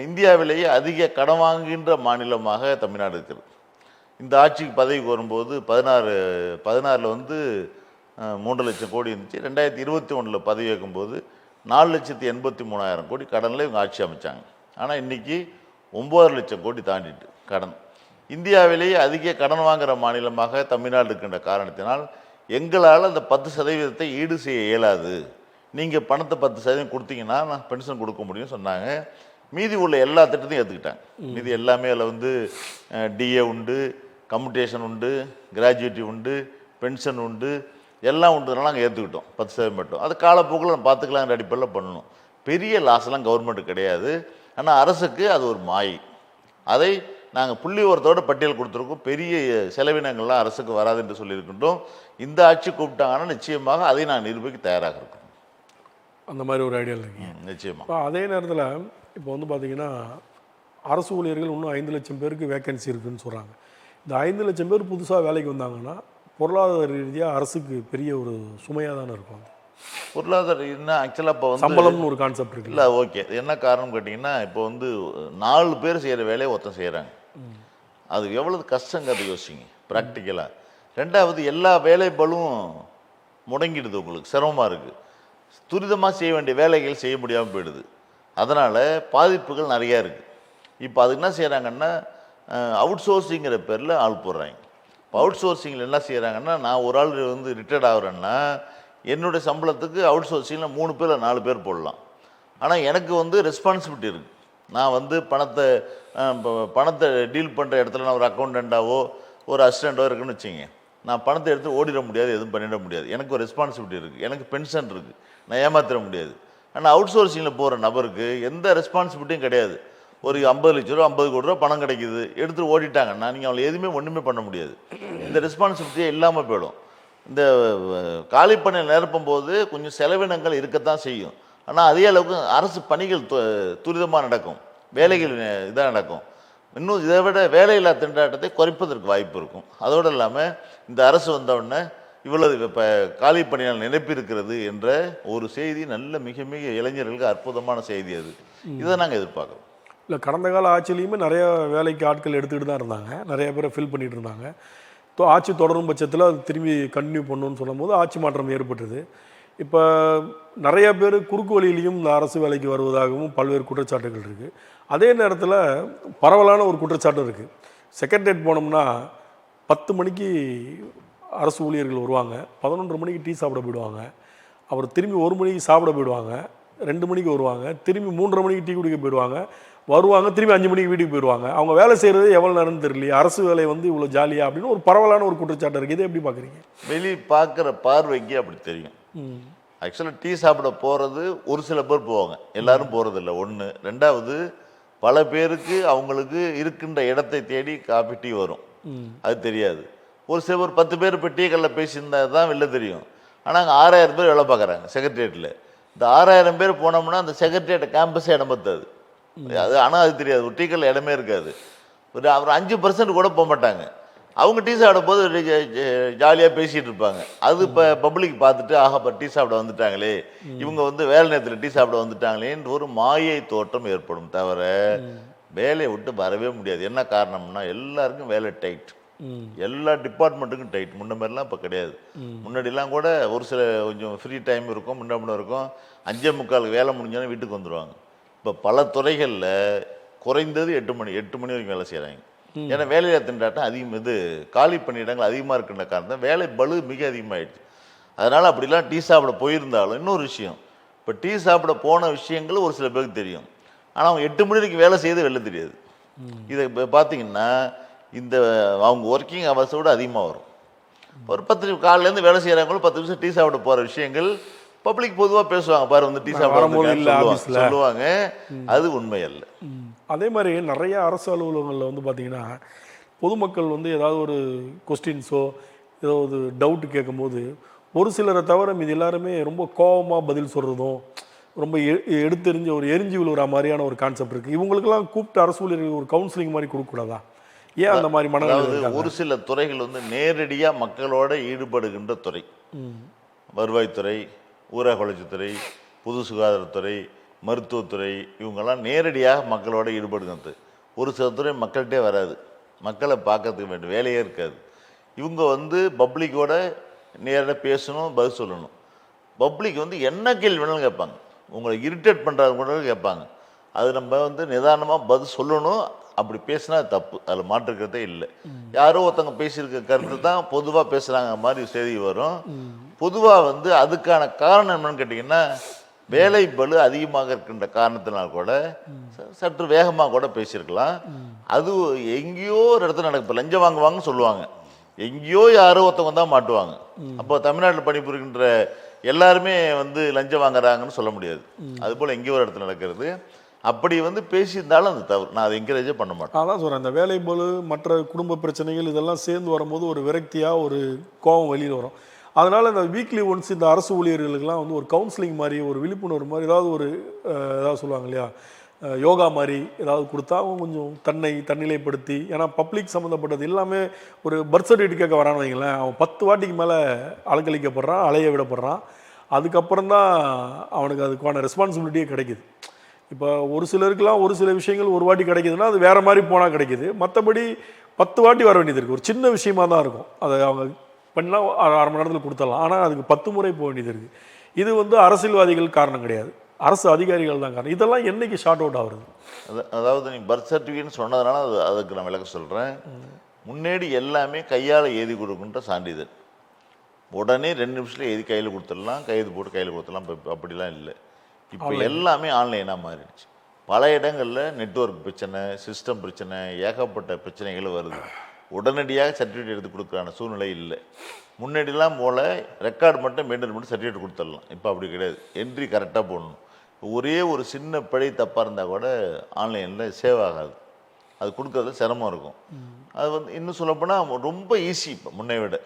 இந்தியாவிலேயே அதிக கடன் வாங்குகின்ற மாநிலமாக தமிழ்நாடு இருக்குது. இந்த ஆட்சிக்கு பதவிக்கு வரும்போது 16 வந்து 3 லட்சம் கோடி இருந்துச்சு. 2021 பதவி வைக்கும்போது 4,83,000 கோடி கடனில் இவங்க ஆட்சி அமைச்சாங்க. ஆனால் இன்றைக்கி 9 லட்சம் கோடி தாண்டிட்டு கடன். இந்தியாவிலேயே அதிக கடன் வாங்குகிற மாநிலமாக தமிழ்நாடு இருக்கின்ற காரணத்தினால் எங்களால் அந்த 10% ஈடு செய்ய இயலாது, நீங்கள் பணத்தை 10% கொடுத்தீங்கன்னா நான் பென்ஷன் கொடுக்க முடியும்னு சொன்னாங்க. மீதி உள்ள எல்லா திட்டத்தையும் ஏற்றுக்கிட்டாங்க. மீதி எல்லாமே அதில் வந்து டிஏ உண்டு, கம்யூட்டேஷன் உண்டு, கிராஜுவேட்டி உண்டு, பென்ஷன் உண்டு, எல்லாம் உண்டுனால நாங்கள் ஏற்றுக்கிட்டோம். 10% மட்டும். அது காலப்போக்கில் நம்ம பார்த்துக்கலாங்கிற அடிப்படையில் பண்ணணும். பெரிய லாஸ்லாம் கவர்மெண்ட்டு கிடையாது. ஆனால் அரசுக்கு அது ஒரு மாயை. அதை நாங்கள் புள்ளி விவரத்தோடு பட்டியல் கொடுத்துருக்கோம். பெரிய செலவினங்கள்லாம் அரசுக்கு வராது என்று சொல்லியிருக்கின்றோம். இந்த ஆட்சி கூப்பிட்டாங்கன்னா நிச்சயமாக அதை நான் நிரூபிக்க தயாராக இருக்கேன். அந்த மாதிரி ஒரு ஐடியா இல்லைங்க. நிச்சயமாக. அதே நேரத்தில் இப்போ வந்து பார்த்தீங்கன்னா அரசு ஊழியர்கள் இன்னும் 5 லட்சம் பேருக்கு வேக்கன்சி இருக்குதுன்னு சொல்கிறாங்க. இந்த 5 லட்சம் பேர் புதுசாக வேலைக்கு வந்தாங்கன்னா பொருளாதார ரீதியாக அரசுக்கு பெரிய ஒரு சுமையாக தானே இருக்கும். பொருளாதார என்ன ஆக்சுவலாக இப்போ வந்து சம்பளம்னு ஒரு கான்செப்ட் இருக்குது. இல்லை, ஓகே. என்ன காரணம் கேட்டிங்கன்னா, இப்போ வந்து 4 பேர் செய்கிற வேலையை ஒருத்தன் செய்கிறாங்க. அது எவ்வளவு கஷ்டங்கிறத யோசிங்க ப்ராக்டிக்கலாக. ரெண்டாவது, எல்லா வேலைப்பளும் முடங்கிடுது, உங்களுக்கு சிரமமாக இருக்குது. துரிதமாக செய்ய வேண்டிய வேலைகள் செய்ய முடியாமல் போயிடுது. அதனால் பாதிப்புகள் நிறையா இருக்குது. இப்போ அது என்ன செய்கிறாங்கன்னா, அவுட் சோர்சிங்கிற பேரில் ஆள் போடுறாங்க. இப்போ அவுட் சோர்சிங்கில் என்ன செய்கிறாங்கன்னா, நான் ஒரு ஆள் வந்து ரிட்டையர்ட் ஆகிறேன்னா என்னுடைய சம்பளத்துக்கு அவுட் சோர்சிங்கில் 3 பேர் 4 பேர் போடலாம். ஆனால் எனக்கு வந்து ரெஸ்பான்சிபிலிட்டி இருக்குது. நான் வந்து பணத்தை டீல் பண்ணுற இடத்துல நான் ஒரு அக்கௌண்டண்ட்டாவோ ஒரு அசிஸ்டண்ட்டோ இருக்குன்னு வச்சுங்க, நான் பணத்தை எடுத்து ஓடிட முடியாது, எதுவும் பண்ணிட முடியாது. எனக்கு ஒரு ரெஸ்பான்சிபிலிட்டி இருக்குது, எனக்கு பென்ஷன் இருக்குது, நான் ஏமாத்திட முடியாது. ஆனால் அவுட் சோர்சிங்கில் போகிற நபருக்கு எந்த ரெஸ்பான்சிபிலிட்டியும் கிடையாது. ஒரு 50 லட்ச ரூபா 50 கோடி ரூபா பணம் கிடைக்குது, எடுத்துகிட்டு ஓடிட்டாங்கன்னா நீங்கள் அவளை எதுவுமே ஒன்றுமே பண்ண முடியாது. இந்த ரெஸ்பான்சிபிலிட்டியே இல்லாமல் போயிடும். இந்த காலி பணியில் நிரப்பும் போது கொஞ்சம் செலவினங்கள் இருக்கத்தான் செய்யும். ஆனால் அதே அளவுக்கு அரசு பணிகள் துரிதமாக நடக்கும், வேலைகள் இதாக நடக்கும். இன்னும் இதை விட வேலையில்லா திண்டாட்டத்தை குறைப்பதற்கு வாய்ப்பு இருக்கும். அதோடு இல்லாமல் இந்த அரசு வந்தவுடனே இவ்வளவு இப்போ காலி பணியால் நிரப்பியிருக்கிறது என்ற ஒரு செய்தி நல்ல மிக மிக இளைஞர்களுக்கு அற்புதமான செய்தி. அது இதை நாங்கள் எதிர்பார்க்குறோம். இல்லை, கடந்த கால ஆட்சியிலையுமே நிறைய வேலைக்கு ஆட்கள் எடுத்துக்கிட்டு தான் இருந்தாங்க, நிறைய பேரை ஃபில் பண்ணிகிட்டு இருந்தாங்க. ஆட்சி தொடரும் பட்சத்தில் அது திரும்பி கண்டினியூ பண்ணணும்னு சொல்லும்போது ஆட்சி மாற்றம் ஏற்பட்டது. இப்போ நிறைய பேர் குறுக்கு வழியிலையும் இந்த அரசு வேலைக்கு வருவதாகவும் பல்வேறு குற்றச்சாட்டுகள் இருக்குது. அதே நேரத்தில் பரவலான ஒரு குற்றச்சாட்டும் இருக்குது. செக்ரட்டரியேட் போனோம்னா 10 மணிக்கு அரசு ஊழியர்கள் வருவாங்க, 11:30 மணிக்கு டீ சாப்பிட போயிடுவாங்க, அப்புறம் திரும்பி 1 மணிக்கு சாப்பிட போயிடுவாங்க, 2 மணிக்கு வருவாங்க, திரும்பி 3:30 மணிக்கு டீ குடிக்க போயிடுவாங்க, வருவாங்க, திரும்பி 5 மணிக்கு வீட்டுக்கு போயிடுவாங்க. அவங்க வேலை செய்கிறது எவ்வளோ நேரம்னு தெரியலையே, அரசு வேலை வந்து இவ்வளோ ஜாலியாக அப்படின்னு ஒரு பரவலான ஒரு குற்றச்சாட்டு இருக்குது. இதை எப்படி பார்க்குறீங்க? வெளியே பார்க்குற பார்வைக்கு அப்படி தெரியும். ஆக்சுவலாக டீ சாப்பிட போகிறது ஒரு சில பேர் போவாங்க, எல்லாரும் போகிறதில்ல. ஒன்று. ரெண்டாவது, பல பேருக்கு அவங்களுக்கு இருக்கின்ற இடத்தை தேடி காப்பி டீ வரும், அது தெரியாது. ஒரு சில பேர் 10 பேர் இப்போ டீ கல்ல பேசியிருந்தா தான் வெளில தெரியும். ஆனால் அங்கே 6000 பேர் வேலை பார்க்குறாங்க செக்ரட்டரியேட்டில். இந்த 6000 பேர் போனோம்னா அந்த செக்ரட்டரியேட் கேம்பஸே இடம் பத்தாது. அது ஆனால் அது தெரியாது, ஒரு டீ கல்ல இடமே இருக்காது. ஒரு 5% கூட போக மாட்டாங்க. அவங்க டீ சாப்பிட போது ஜாலியாக பேசிகிட்டு இருப்பாங்க. அது இப்போ பப்ளிக் பார்த்துட்டு ஆஹா இப்போ டீ சாப்பிட வந்துட்டாங்களே, இவங்க வந்து வேலை நேரத்தில் டீ சாப்பிட வந்துட்டாங்களேன்னு ஒரு மாயை தோற்றம் ஏற்படும். தவிர வேலையை விட்டு வரவே முடியாது. என்ன காரணம்னா எல்லாருக்கும் வேலை டைட், எல்லா டிபார்ட்மெண்ட்டுக்கும் டைட். முன்ன மாதிரிலாம் இப்போ கிடையாது. முன்னாடிலாம் கூட ஒரு சில கொஞ்சம் ஃப்ரீ டைம் இருக்கும், முன்ன இருக்கும். 5:45 வேலை முடிஞ்சோன்னே வீட்டுக்கு வந்துடுவாங்க. இப்போ பல துறைகளில் குறைந்தது 8 மணி வரைக்கும் வேலை செய்கிறாங்க. ஏன்னா வேலையில்லா திண்டாட்டம் அதிகம், இது காலி பணியிடங்கள் அதிகமாக இருக்கின்ற காரணம் வேலை பளு மிக அதிகமாகிடுச்சு. அதனால் அப்படிலாம் டீ சாப்பிட போயிருந்தாலும் இன்னொரு விஷயம், இப்போ டீ சாப்பிட போன விஷயங்கள் ஒரு சில பேருக்கு தெரியும், ஆனால் அவங்க 8 மணி வரைக்கும் வேலை செய்யறது வெளில தெரியாது. இதை இப்போ பார்த்தீங்கன்னா இந்த அவங்க ஒர்க்கிங் ஹவர்ஸோட அதிகமாக வரும். ஒரு 10 காலையிலேருந்து வேலை செய்கிறவங்களும் 10 நிமிஷம் டீ சாப்பிட போகிற விஷயங்கள் பப்ளிக் பொதுவாக பேசுவாங்க, பாரு வந்து டீ சாப்பிட சொல்லுவாங்க. அது உண்மை அல்ல. அதே மாதிரி நிறைய அரசு அலுவலகங்களில் வந்து பார்த்திங்கன்னா பொதுமக்கள் வந்து ஏதாவது ஒரு கொஸ்டின்ஸோ ஏதோ ஒரு டவுட்டு கேட்கும்போது ஒரு சிலரை தவிர மீது எல்லாருமே ரொம்ப கோபமாக பதில் சொல்கிறதும், ரொம்ப எடுத்தெறிஞ்ச ஒரு எரிஞ்சு விழுகிற மாதிரியான ஒரு கான்செப்ட் இருக்குது. இவங்களுக்கெல்லாம் கூப்பிட்டு அரசு ஊழியர்கள் ஒரு கவுன்சிலிங் மாதிரி கொடுக்கக்கூடாதா? ஏன் அந்த மாதிரி மனநிலை? ஒரு சில துறைகள் வந்து நேரடியாக மக்களோட ஈடுபடுகின்ற துறை, வருவாய்த்துறை, ஊரக வளர்ச்சித்துறை, பொது சுகாதாரத்துறை, மருத்துவத்துறை, இவங்கெல்லாம் நேரடியாக மக்களோட ஈடுபடுகிறது. ஒரு சில துறை மக்கள்கிட்டே வராது, மக்களை பார்க்கறதுக்கு வேண்டிய வேலையே இருக்காது. இவங்க வந்து பப்ளிக்கோட நேரடியாக பேசணும், பதில் சொல்லணும். பப்ளிக் வந்து என்ன கேள்வி வேணாலும் கேட்பாங்க, உங்களை இரிட்டேட் பண்ணுறாங்க கூட கேட்பாங்க. அது நம்ம வந்து நிதானமாக பதில் சொல்லணும். அப்படி பேசினா தப்பு, அதில் மாற்றுக்கிறதே இல்லை. யாரோ ஒருத்தவங்க பேசியிருக்க கருத்து தான் பொதுவாக பேசுகிறாங்க மாதிரி செய்தி வரும். பொதுவாக வந்து அதுக்கான காரணம் என்னன்னு கேட்டிங்கன்னா, வேலை பளு அதிகமாக இருக்கின்ற காரணத்தினால் கூட சற்று வேகமாக கூட பேசியிருக்கலாம். அது எங்கேயோ ஒரு இடத்துல நடக்கும். இப்போ லஞ்சம் வாங்குவாங்கன்னு சொல்லுவாங்க, எங்கேயோ யாரோ ஒருத்தவங்க தான் மாட்டுவாங்க. அப்போ தமிழ்நாட்டில் பணிபுரிகின்ற எல்லாருமே வந்து லஞ்சம் வாங்குறாங்கன்னு சொல்ல முடியாது. அதுபோல் எங்கேயோ ஒரு இடத்துல நடக்கிறது. அப்படி வந்து பேசியிருந்தாலும் அது தவறு, நான் அதை என்கரேஜே பண்ண மாட்டேன். அதான் சொல்கிறேன், இந்த வேலை பளு மற்ற குடும்ப பிரச்சனைகள் இதெல்லாம் சேர்ந்து வரும்போது ஒரு விரக்தியாக ஒரு கோபம் வெளியில் வரும். அதனால் இந்த வீக்லி ஒன்ஸ் இந்த அரசு ஊழியர்களுக்கெல்லாம் வந்து ஒரு கவுன்சிலிங் மாதிரி, ஒரு விழிப்புணர்வு மாதிரி ஏதாவது சொல்லுவாங்க இல்லையா, யோகா மாதிரி ஏதாவது கொடுத்தா அவங்க கொஞ்சம் தன்னிலைப்படுத்தி, ஏன்னா பப்ளிக் சம்மந்தப்பட்டது எல்லாமே ஒரு பர்த் சர்டிஃபிகேட் கேட்க வரான்னு வைங்களேன், அவன் 10 வாட்டிக்கு மேலே அலங்கழிக்கப்படுறான், அலைய விடப்படுறான். அதுக்கப்புறம் தான் அவனுக்கு அதுக்கான ரெஸ்பான்சிபிலிட்டியே கிடைக்குது. இப்போ ஒரு சிலருக்குலாம் ஒரு சில விஷயங்கள் ஒரு வாட்டி கிடைக்குதுன்னா அது வேறு மாதிரி போனால் கிடைக்குது. மற்றபடி 10 வாட்டி வர வேண்டியது இருக்குது. ஒரு சின்ன விஷயமா தான் இருக்கும், அதை அவங்க பண்ணலாம், 1/2 மணி நேரத்தில் கொடுத்துடலாம். ஆனால் அதுக்கு 10 முறை போக வேண்டியது இருக்குது. இது வந்து அரசியல்வாதிகள் காரணம் கிடையாது, அரசு அதிகாரிகள் தான் காரணம். இதெல்லாம் என்னைக்கு ஷார்ட் அவுட் ஆகுறது? அதாவது நீ பர்த் சர்டிஃபிகேட்னு சொன்னதுனால அதுக்கு நான் விளக்க சொல்கிறேன். முன்னாடி எல்லாமே கையால் எழுதி கொடுக்குன்ற சான்றிதழ், உடனே 2 நிமிஷத்தில் எழுதி கையில் கொடுத்துடலாம், கைது போட்டு கையில் கொடுத்துடலாம். இப்போ அப்படிலாம் இல்லை. இப்போ எல்லாமே ஆன்லைனாக மாறிடுச்சு. பல இடங்களில் நெட்வொர்க் பிரச்சனை, சிஸ்டம் பிரச்சனை, ஏகப்பட்ட பிரச்சனைகள் வருது. உடனடியாக சர்டிஃபிகேட் எடுத்து கொடுக்குறான சூழ்நிலை இல்லை. முன்னாடிலாம் போல் ரெக்கார்டு மட்டும் மெயின்டைன் பண்ணி சர்டிஃபிகேட் கொடுத்துடலாம். இப்போ அப்படி கிடையாது. என்ட்ரி கரெக்டாக போடணும். ஒரே ஒரு சின்ன பிழை தப்பாக இருந்தால் கூட ஆன்லைனில் சேவ் ஆகாது. அது கொடுக்கறது சிரமம் இருக்கும். அது வந்து இன்னும் சொல்லப்போனால் ரொம்ப ஈஸி இப்போ முன்னை விட.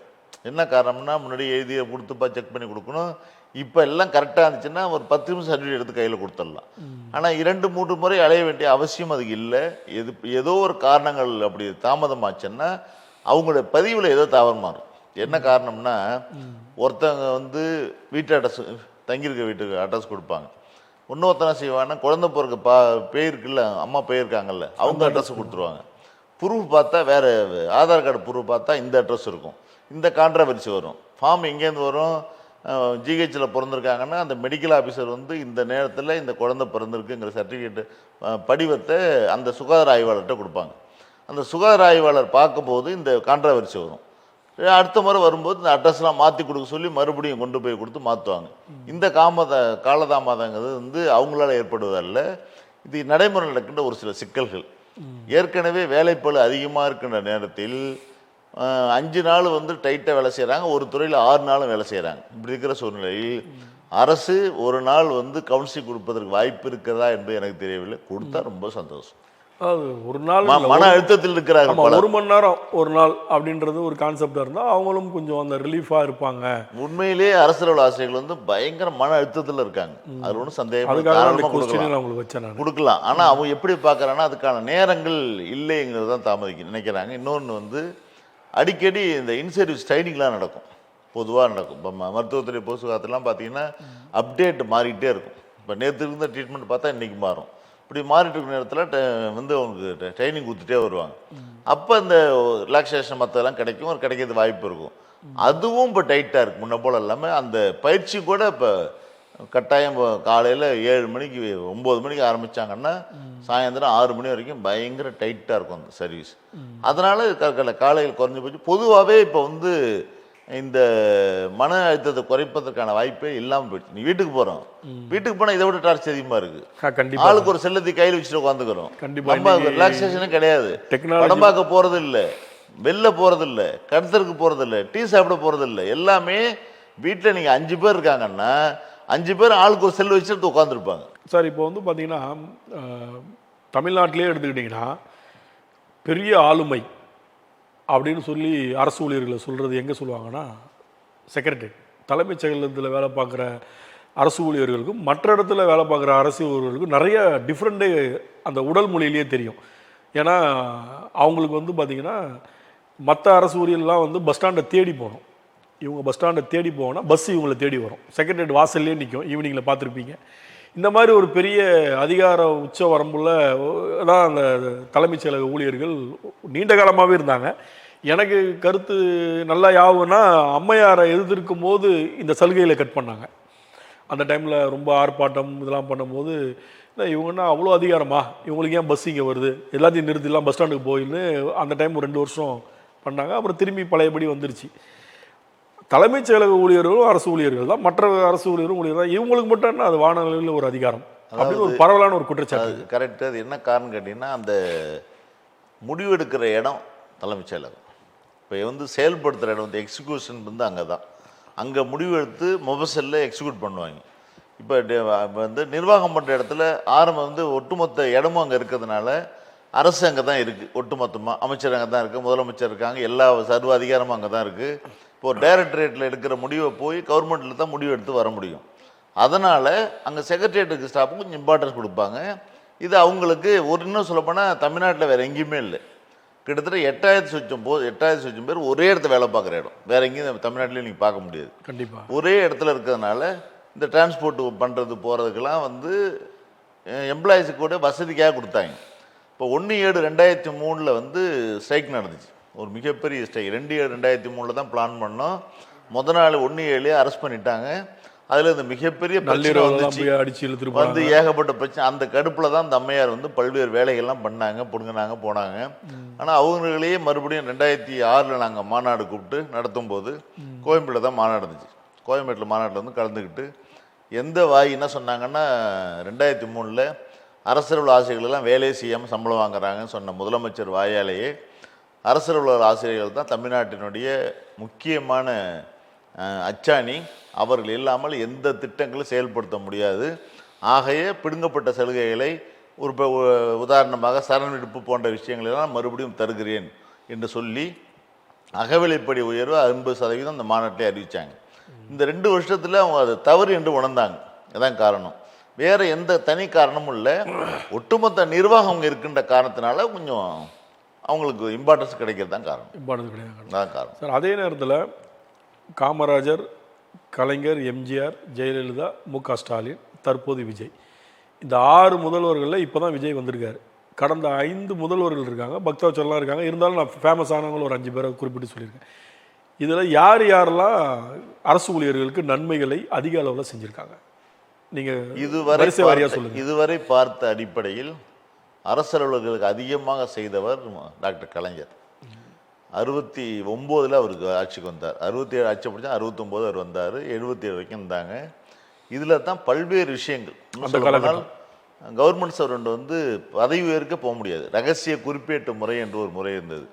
என்ன காரணம்னா முன்னாடி எழுதிய கொடுத்துப்பா செக் பண்ணி கொடுக்கணும். இப்போ எல்லாம் கரெக்டாக இருந்துச்சுன்னா ஒரு 10 நிமிஷம் சர்டிஃபிகேட் எடுத்து கையில் கொடுத்துடலாம். ஆனால் 2-3 முறை அலைய வேண்டிய அவசியம் அதுக்கு இல்லை. ஏதோ ஒரு காரணங்கள் அப்படி தாமதமாச்சுன்னா அவங்களுடைய பதிவில் ஏதோ தவறு மாறும். என்ன காரணம்னா ஒருத்தவங்க வந்து வீட்டு அட்ரஸ் தங்கியிருக்க வீட்டுக்கு அட்ரஸ் கொடுப்பாங்க. இன்னொருத்தனை செய்வாங்கன்னா குழந்தை பிறக்க பேருக்குல்ல அம்மா போயிருக்காங்கல்ல அவங்க அட்ரஸ் கொடுத்துருவாங்க. ப்ரூஃப் பார்த்தா வேறு ஆதார் கார்டு ப்ரூஃப் பார்த்தா இந்த அட்ரஸ் இருக்கும். இந்த கான்ட்ரவர்சி வரும். ஃபார்ம் எங்கேருந்து வரும்? ஜிஹெச்சில் பிறந்திருக்காங்கன்னா அந்த மெடிக்கல் ஆஃபீஸர் வந்து இந்த நேரத்தில் இந்த குழந்தை பிறந்திருக்குங்கிற சர்டிஃபிகேட்டு படிவத்தை அந்த சுகாதார ஆய்வாளர்கிட்ட கொடுப்பாங்க. அந்த சுகாதார ஆய்வாளர் பார்க்கும்போது இந்த கான்ட்ரவர்சி வரும். அடுத்த முறை வரும்போது இந்த அட்ரஸ்லாம் மாற்றி கொடுக்க சொல்லி மறுபடியும் கொண்டு போய் கொடுத்து மாற்றுவாங்க. இந்த காலதாமதங்கிறது வந்து அவங்களால ஏற்படுவதல்ல. இது நடைமுறை நடக்கின்ற ஒரு சில சிக்கல்கள். ஏற்கனவே வேலைப்பளு அதிகமாக இருக்கின்ற நேரத்தில் 5 நாள் வந்து டைட்டாக வேலை செய்கிறாங்க. ஒரு துறையில் 6 நாளும் வேலை செய்கிறாங்க. இப்படி இருக்கிற சூழ்நிலையில் அரசு ஒரு நாள் வந்து கவுன்சிலிங் கொடுப்பதற்கு வாய்ப்பு இருக்கிறதா என்பது எனக்கு தெரியவில்லை. கொடுத்தா ரொம்ப சந்தோஷம். அது ஒரு நாள் மன அழுத்தத்தில் இருக்கிறாங்க. 1 மணி நேரம் ஒரு நாள் அப்படின்றது ஒரு கான்செப்டாக இருந்தால் அவங்களும் கொஞ்சம் அந்த ரிலீஃபாக இருப்பாங்க. உண்மையிலேயே அரசியல் ஆசிரியர்கள் வந்து பயங்கர மன அழுத்தத்தில் இருக்காங்க. அது ஒன்றும் சந்தேகம் கொடுக்கலாம். ஆனால் அவங்க எப்படி பார்க்குறாங்கன்னா அதுக்கான நேரங்கள் இல்லைங்கிறது தான் தாமதிக்க நினைக்கிறாங்க. இன்னொன்று வந்து அடிக்கடி இந்த இன்சென்டிவ் ட்ரைனிங்லாம் நடக்கும். பொதுவாக நடக்கும். இப்போ மருத்துவத்துறை பொது சுகாதாரத்துலாம் பார்த்தீங்கன்னா அப்டேட் மாறிக்கிட்டே இருக்கும். இப்போ நேற்று இருந்த ட்ரீட்மெண்ட் பார்த்தா இன்றைக்கி மாறும். இப்படி மாறிட்டு இருக்கிற நேரத்தில் வந்து அவங்களுக்கு ட்ரைனிங் கொடுத்துட்டே வருவாங்க. அப்போ இந்த ரிலாக்ஸேஷன் மற்றதெல்லாம் கிடைக்கிறது வாய்ப்பு இருக்கும். அதுவும் இப்போ டைட்டாக இருக்குது. முன்ன போல் இல்லாமல் அந்த பயிற்சி கூட இப்போ கட்டாயம் காலையில் 7 மணிக்கு 9 மணிக்கு ஆரம்பித்தாங்கன்னா சாயந்தரம் 6 மணி வரைக்கும் பயங்கர டைட்டாக இருக்கும் அந்த சர்வீஸ். அதனால் காலையில் குறைஞ்சி போச்சு. பொதுவாகவே இப்போ வந்து இந்த மன அழுத்தத்தை குறைப்பதற்கான வாய்ப்பே இல்லாமல் போயிடுச்சு. நீ வீட்டுக்கு போகிறோம், வீட்டுக்கு போனால் இதை விட டார்ச் அதிகமாக இருக்குது. ஆளுக்கு ஒரு செல்லத்தை கையில் வச்சுட்டு உட்காந்துக்கிறோம். நம்ம ரிலாக்ஸேஷனும் கிடையாது. படம் பார்க்க போகிறது இல்லை, வெளில போகிறது இல்லை, கடத்தருக்கு போகிறது இல்லை, டீ சாப்பிட போகிறது இல்லை. எல்லாமே வீட்டில் நீங்கள் 5 பேர் இருக்காங்கன்னா 5 பேர் ஆளுக்கு ஒரு செல் வச்சுட்டு உட்காந்துருப்பாங்க. சார் இப்போ வந்து பார்த்தீங்கன்னா தமிழ்நாட்டிலே எடுத்துக்கிட்டிங்கன்னா பெரிய ஆளுமை அப்படின்னு சொல்லி அரசு ஊழியர்களை சொல்கிறது எங்கே சொல்லுவாங்கன்னா செக்ரட்டரி, தலைமைச் செயலகத்தில் வேலை பார்க்குற அரசு ஊழியர்களுக்கும் மற்ற இடத்துல வேலை பார்க்குற அரசு ஊழியர்களுக்கும் நிறைய டிஃப்ரெண்ட்டு அந்த உடல் மொழியிலேயே தெரியும். ஏன்னா அவங்களுக்கு வந்து பார்த்திங்கன்னா மற்ற அரசு ஊழியர்லாம் வந்து பஸ் ஸ்டாண்டை தேடி போகணும். இவங்க பஸ் ஸ்டாண்டை தேடி போகணும்னா பஸ் இவங்களை தேடி வரும். செக்ரட்டரியேட் வாசல்லே நிற்கும். ஈவினிங்கில் பார்த்துருப்பீங்க. இந்த மாதிரி ஒரு பெரிய அதிகார உச்ச வரம்புள்ள தான் அந்த தலைமைச் செயலக ஊழியர்கள் நீண்ட காலமாகவே இருந்தாங்க. எனக்கு கருத்து நல்லா யாவுன்னா அம்மையாரை எதிர்த்திருக்கும் போது இந்த சலுகையில் கட் பண்ணாங்க. அந்த டைமில் ரொம்ப ஆர்ப்பாட்டம் இதெல்லாம் பண்ணும்போது இவங்கன்னா அவ்வளோ அதிகாரமா, இவங்களுக்கு ஏன் பஸ் இங்கே வருது, எல்லாத்தையும் நிறுத்திலாம் பஸ் ஸ்டாண்டுக்கு போயின்னு அந்த டைம் 2 வருஷம் பண்ணாங்க. அப்புறம் திரும்பி பழையபடி வந்துருச்சு. தலைமைச் செயலக ஊழியர்களும் அரசு ஊழியர்கள் தான், மற்ற அரசு ஊழியரும் ஊழியர் தான். இவங்களுக்கு மட்டும் என்ன அது வானொலியில் ஒரு அதிகாரம் அப்படின்னு ஒரு பரவலான ஒரு குற்றச்சாட்டு. கரெக்டாக. அது என்ன காரணம் கேட்டிங்கன்னா அந்த முடிவெடுக்கிற இடம் தலைமைச் செயலகம். இப்போ வந்து செயல்படுத்துகிற இடம் வந்து எக்ஸிக்யூஷன் வந்து அங்கே தான். அங்கே முடிவெடுத்து மொபைலில் எக்ஸிக்யூட் பண்ணுவாங்க. இப்போ வந்து நிர்வாகம் பண்ணுற இடத்துல ஆரம்பம் வந்து ஒட்டுமொத்த இடமும் அங்கே இருக்கிறதுனால அரசு அங்கே தான் இருக்குது. ஒட்டுமொத்தமாக அமைச்சர் அங்கே தான் இருக்குது, முதலமைச்சர் இருக்காங்க, எல்லா சர்வ அதிகாரமும் அங்கே தான் இருக்குது. இப்போது டைரக்டரேட்டில் எடுக்கிற முடிவை போய் கவர்மெண்ட்டில் தான் முடிவு எடுத்து வர முடியும். அதனால் அங்கே செக்ரட்டரியேட்டுக்கு ஸ்டாஃபும் கொஞ்சம் இம்பார்ட்டன்ஸ் கொடுப்பாங்க. இது அவங்களுக்கு ஒரு இன்னும் சொல்லப்போனால் தமிழ்நாட்டில் வேறு எங்கேயுமே இல்லை. கிட்டத்தட்ட 8,000 பேர் ஒரே இடத்துல வேலை பார்க்குற இடம் வேறு எங்கேயும் தமிழ்நாட்டிலையும் நீங்கள் பார்க்க முடியாது. கண்டிப்பாக ஒரே இடத்துல இருக்கிறதுனால இந்த டிரான்ஸ்போர்ட் பண்ணுறது போகிறதுக்கெல்லாம் வந்து எம்ப்ளாயிஸுக்கு கூட வசதிக்காக கொடுத்தாங்க. இப்போ 1/7/2003 வந்து ஸ்ட்ரைக் நடந்துச்சு. ஒரு மிகப்பெரிய ஸ்ட்ரைக். 2/7/2003 தான் பிளான் பண்ணோம். முதல் நாள் 1/7 அரெஸ்ட் பண்ணிட்டாங்க. அதில் இந்த மிகப்பெரிய பிரச்சனை வந்து ஏகப்பட்ட பிரச்சனை. அந்த கடுப்பில் தான் இந்த அம்மையார் வந்து பல்வேறு வேலைகள்லாம் பண்ணாங்க, பிடுங்கினாங்க, போனாங்க. ஆனால் அவங்களையே மறுபடியும் 2006 நாங்கள் மாநாடு கூப்பிட்டு நடத்தும் போது கோயம்பேட்டில் தான் மாநாடு இருந்துச்சு. கோயம்பேட்டில் மாநாட்டில் வந்து கலந்துக்கிட்டு எந்த வாய் என்ன சொன்னாங்கன்னா 2003 அரசியல் ஆசைகளெல்லாம் வேலையே செய்யாமல் சம்பளம் வாங்குறாங்கன்னு சொன்ன முதலமைச்சர் வாயாலேயே அரசு அலுவலர் ஆசிரியர்கள் தான் தமிழ்நாட்டினுடைய முக்கியமான அச்சாணி. அவர்கள் இல்லாமல் எந்த திட்டங்களும் செயல்படுத்த முடியாது. ஆகைய பிடுங்கப்பட்ட சலுகைகளை ஒரு உதாரணமாக சரண் விடுப்பு போன்ற விஷயங்களெல்லாம் மறுபடியும் தருகிறேன் என்று சொல்லி அகவிலைப்படி உயர்வு 50% அந்த மாநாட்டிலே அறிவித்தாங்க. இந்த 2 வருஷத்தில் அவங்க அது தவறு என்று உணர்ந்தாங்க. அதான் காரணம். வேறு எந்த தனி காரணமும் இல்லை. ஒட்டுமொத்த நிர்வாகம் இருக்கின்ற காரணத்தினால கொஞ்சம் அவங்களுக்கு இம்பார்ட்டன்ஸ் கிடைக்கிறது தான் காரணம். இம்பார்ட்டன்ஸ் கிடையாது தான் காரணம் சார். அதே நேரத்தில் காமராஜர், கலைஞர், எம்ஜிஆர், ஜெயலலிதா, மு.க. ஸ்டாலின், தற்போது விஜய், இந்த 6 முதல்வர்களில் இப்போ தான் விஜய் வந்திருக்காரு. கடந்த 5 முதல்வர்கள் இருக்காங்க, பக்தவச்சல்லாம் இருக்காங்க. இருந்தாலும் நான் ஃபேமஸ் ஆனவங்களும் ஒரு 5 பேரை குறிப்பிட்டு சொல்லியிருக்கேன். இதில் யார் யாரெல்லாம் அரசு ஊழியர்களுக்கு நன்மைகளை அதிக அளவில் செஞ்சுருக்காங்க? நீங்கள் இதுவரை பார்த்த அடிப்படையில் அரசு அலுவலர்களுக்கு அதிகமாக செய்தவர் டாக்டர் கலைஞர். 69 அவருக்கு ஆட்சிக்கு வந்தார். 67 ஆட்சி பிடிச்சா 69 அவர் வந்தார். 77 வரைக்கும் இருந்தாங்க. இதில் தான் பல்வேறு விஷயங்கள். கவர்மெண்ட் சர்வெண்ட் வந்து பதவி உயர்க்க போக முடியாது. ரகசிய குறிப்பேட்டு முறை என்று ஒரு முறை இருந்தது.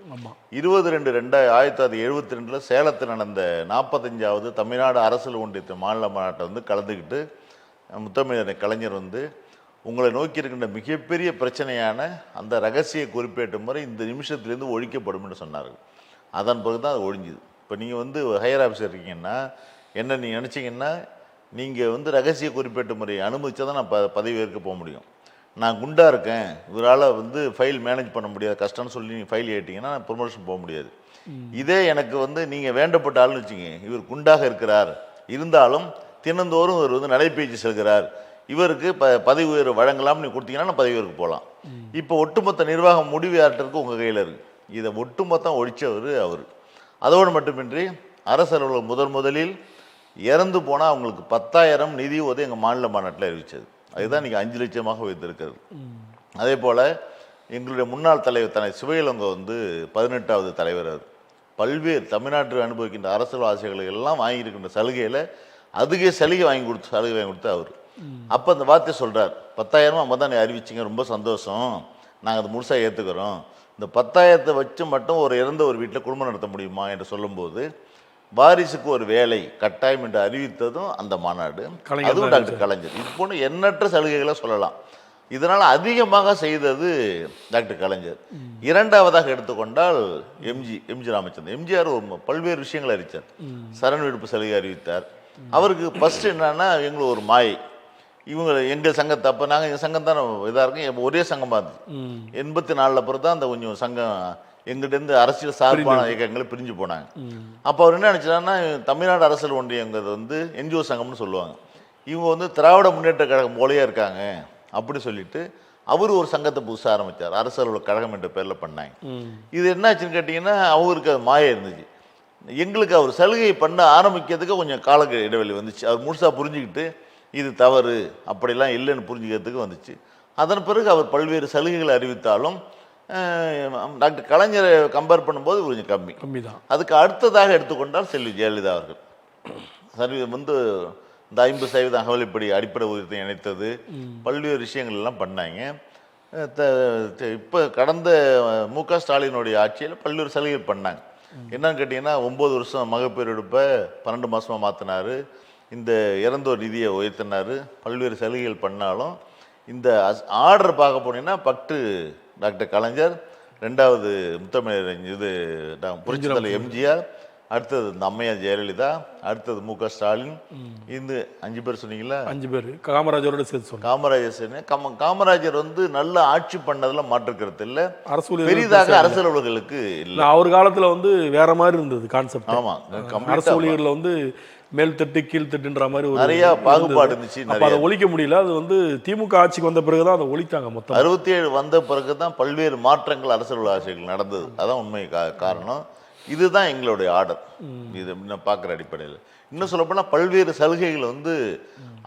22/2/1972 சேலத்தில் நடந்த 45வது தமிழ்நாடு அரசியல் ஒன்றிய மாநில மாநாட்டை வந்து கலந்துக்கிட்டு முத்தமிழர் கலைஞர் வந்து உங்களை நோக்கி இருக்கின்ற மிகப்பெரிய பிரச்சனையான அந்த ரகசிய குறிப்பேட்டு முறை இந்த நிமிஷத்துலேருந்து ஒழிக்கப்படும் என்று சொன்னார்கள். அதன் பிறகு தான் அது ஒழிஞ்சுது. இப்போ நீங்கள் வந்து ஹையர் ஆஃபீஸர் இருக்கீங்கன்னா என்ன நீங்கள் நினச்சிங்கன்னா, நீங்கள் வந்து ரகசிய குறிப்பேட்டு முறையை அனுமதிச்சா தான் நான் பதவி ஏற்க போக முடியும். நான் குண்டாக இருக்கேன், இவரால் வந்து ஃபைல் மேனேஜ் பண்ண முடியாது, கஷ்டம்னு சொல்லி நீங்கள் ஃபைல் ஏற்றிங்கன்னா நான் ப்ரொமோஷன் போக முடியாது. இதே எனக்கு வந்து நீங்கள் வேண்டப்பட்ட ஆள்னு வச்சுங்க, இவர் குண்டாக இருக்கிறார், இருந்தாலும் தினந்தோறும் இவர் வந்து நடைபயிற்சி செல்கிறார், இவருக்கு பதவி உயர்வு வழங்கலாம்னு நீங்கள் கொடுத்தீங்கன்னா நான் பதவி உயர்வு போகலாம். இப்போ ஒட்டுமொத்த நிர்வாகம் முடிவு யார்ட்டருக்கு உங்கள் கையில் இருக்குது. இதை ஒட்டுமொத்தம் ஒழிச்சவர் அவர். அதோடு மட்டுமின்றி அரசு அலுவலர் முதலில் இறந்து போனால் அவங்களுக்கு 10,000 நிதி உதவி எங்கள் மாநில மாநாட்டில் அறிவித்தது. அதுதான் இன்றைக்கி 5 லட்சமாக வைத்திருக்கிறது. அதே போல் எங்களுடைய முன்னாள் தலைவர் சிவயிலங்கோ வந்து 18வது தலைவர். அவர் பல்வேறு தமிழ்நாட்டில் அனுபவிக்கின்ற அரசியல் ஆசைகளை எல்லாம் வாங்கியிருக்கின்ற சலுகையில் அதிக சலுகை வாங்கி கொடுத்து அவர் அப்போ அந்த வார்த்தை சொல்கிறார், 10,000 நம்ம தான் அறிவிச்சிங்க, ரொம்ப சந்தோஷம், நாங்கள் அதை முழுசாக ஏற்றுக்கிறோம். இந்த 10,000 வச்சு மட்டும் ஒரு இறந்த ஒரு வீட்டில் குடும்பம் நடத்த முடியுமா என்று சொல்லும்போது வாரிசுக்கு ஒரு வேலை கட்டாயம் என்று அறிவித்ததும் அந்த மாநாடு, அதுவும் டாக்டர் கலைஞர். இது போன்று எண்ணற்ற சலுகைகளை சொல்லலாம். இதனால் அதிகமாக செய்தது டாக்டர் கலைஞர். இரண்டாவதாக எடுத்துக்கொண்டால் எம்ஜி ராமச்சந்திரன். எம்ஜிஆர் பல்வேறு விஷயங்களை அறிவித்தார். சரண் விடுப்பு சலுகை அறிவித்தார். அவருக்கு ஃபஸ்ட்டு என்னன்னா, எங்களுக்கு ஒரு மாயை, இவங்க எங்கள் சங்கத்தை, அப்போ நாங்கள் எங்கள் சங்கம் தான் இதாக இருக்கும், ஒரே சங்கமாக இருந்துச்சு. 84 பிறகு தான் அந்த கொஞ்சம் சங்கம் எங்கிட்டேருந்து அரசியல் சார்பான இயக்கங்களை பிரிஞ்சு போனாங்க. அப்போ அவர் என்ன நினச்சாருன்னா, தமிழ்நாடு அரசியல் ஒன்றியங்கிறது வந்து என்ஜிஓ சங்கம்னு சொல்லுவாங்க, இவங்க வந்து திராவிட முன்னேற்ற கழகம் போலையே இருக்காங்க அப்படி சொல்லிட்டு அவர் ஒரு சங்கத்தை புதுசாக ஆரம்பித்தார். அரசு அலுவலர் கழகம் என்ற பேரில் பண்ணாங்க. இது என்னாச்சுன்னு கேட்டிங்கன்னா, அவருக்கு அது மாய இருந்துச்சு. எங்களுக்கு அவர் சலுகை பண்ண ஆரம்பிக்கிறதுக்கு கொஞ்சம் கால இடைவெளி வந்துச்சு. அவர் முழுசாக புரிஞ்சுக்கிட்டு இது தவறு அப்படிலாம் இல்லைன்னு புரிஞ்சுக்கிறதுக்கு வந்துச்சு. அதன் பிறகு அவர் பல்வேறு சலுகைகளை அறிவித்தாலும் டாக்டர் கலைஞரை கம்பேர் பண்ணும்போது கொஞ்சம் கம்மி தான். அதுக்கு அடுத்ததாக எடுத்துக்கொண்டால் செல்வி ஜெயலலிதா அவர்கள் வந்து இந்த 50% அகவலைப்படி அடிப்படை ஊதியத்தை இணைத்தது, பல்வேறு விஷயங்கள் எல்லாம் பண்ணாங்க. இப்போ கடந்த மு.க. ஸ்டாலினுடைய ஆட்சியில் பல்வேறு சலுகைகள் பண்ணாங்க. என்னன்னு கேட்டிங்கன்னா, 9 வருஷம் மகப்பேறு எடுப்பை 12 மாதமாக மாற்றினார், இந்த இறந்தோர் நிதியை உயர்த்தினார், பல்வேறு சலுகைகள் பண்ணாலும் இந்த ஆர்டர் பார்க்க போனீங்கன்னா டாக்டர் கலைஞர், 2வது முத்தமிழர் புரட்சித்தலைவர் எம்ஜிஆர், அடுத்தது இந்த அம்மையார் ஜெயலலிதா, அடுத்தது மு.க. ஸ்டாலின், இந்த 5 பேர் சொன்னீங்களா? 5 பேர் காமராஜரோட சேர்த்து சொன்னேன். காமராஜர் வந்து நல்ல ஆட்சி பண்ணதில் மாற்றுக்கிறது இல்லை, பெரிதாக அரசு அலுவலர்களுக்கு இல்லை. அவர் காலத்தில் வந்து வேற மாதிரி இருந்தது கான்செப்ட். ஆமாம், அரசு ஊழியர்களில் வந்து மேல் தட்டு கீழ் தட்டுன்ற மாதிரி நிறைய பாகுபாடு இருந்துச்சு. அதை ஒழிக்க முடியல. அது வந்து திமுக ஆட்சிக்கு வந்த பிறகுதான் அதை ஒழித்தாங்க. மொத்தம் 67 வந்த பிறகு தான் பல்வேறு மாற்றங்கள் அரசியல் ஆட்சிகள் நடந்தது. அதான் உண்மை காரணம். இதுதான் எங்களுடைய ஆர்டர். இது பார்க்குற அடிப்படையில் இன்னும் சொல்லப்போனால் பல்வேறு சலுகைகள் வந்து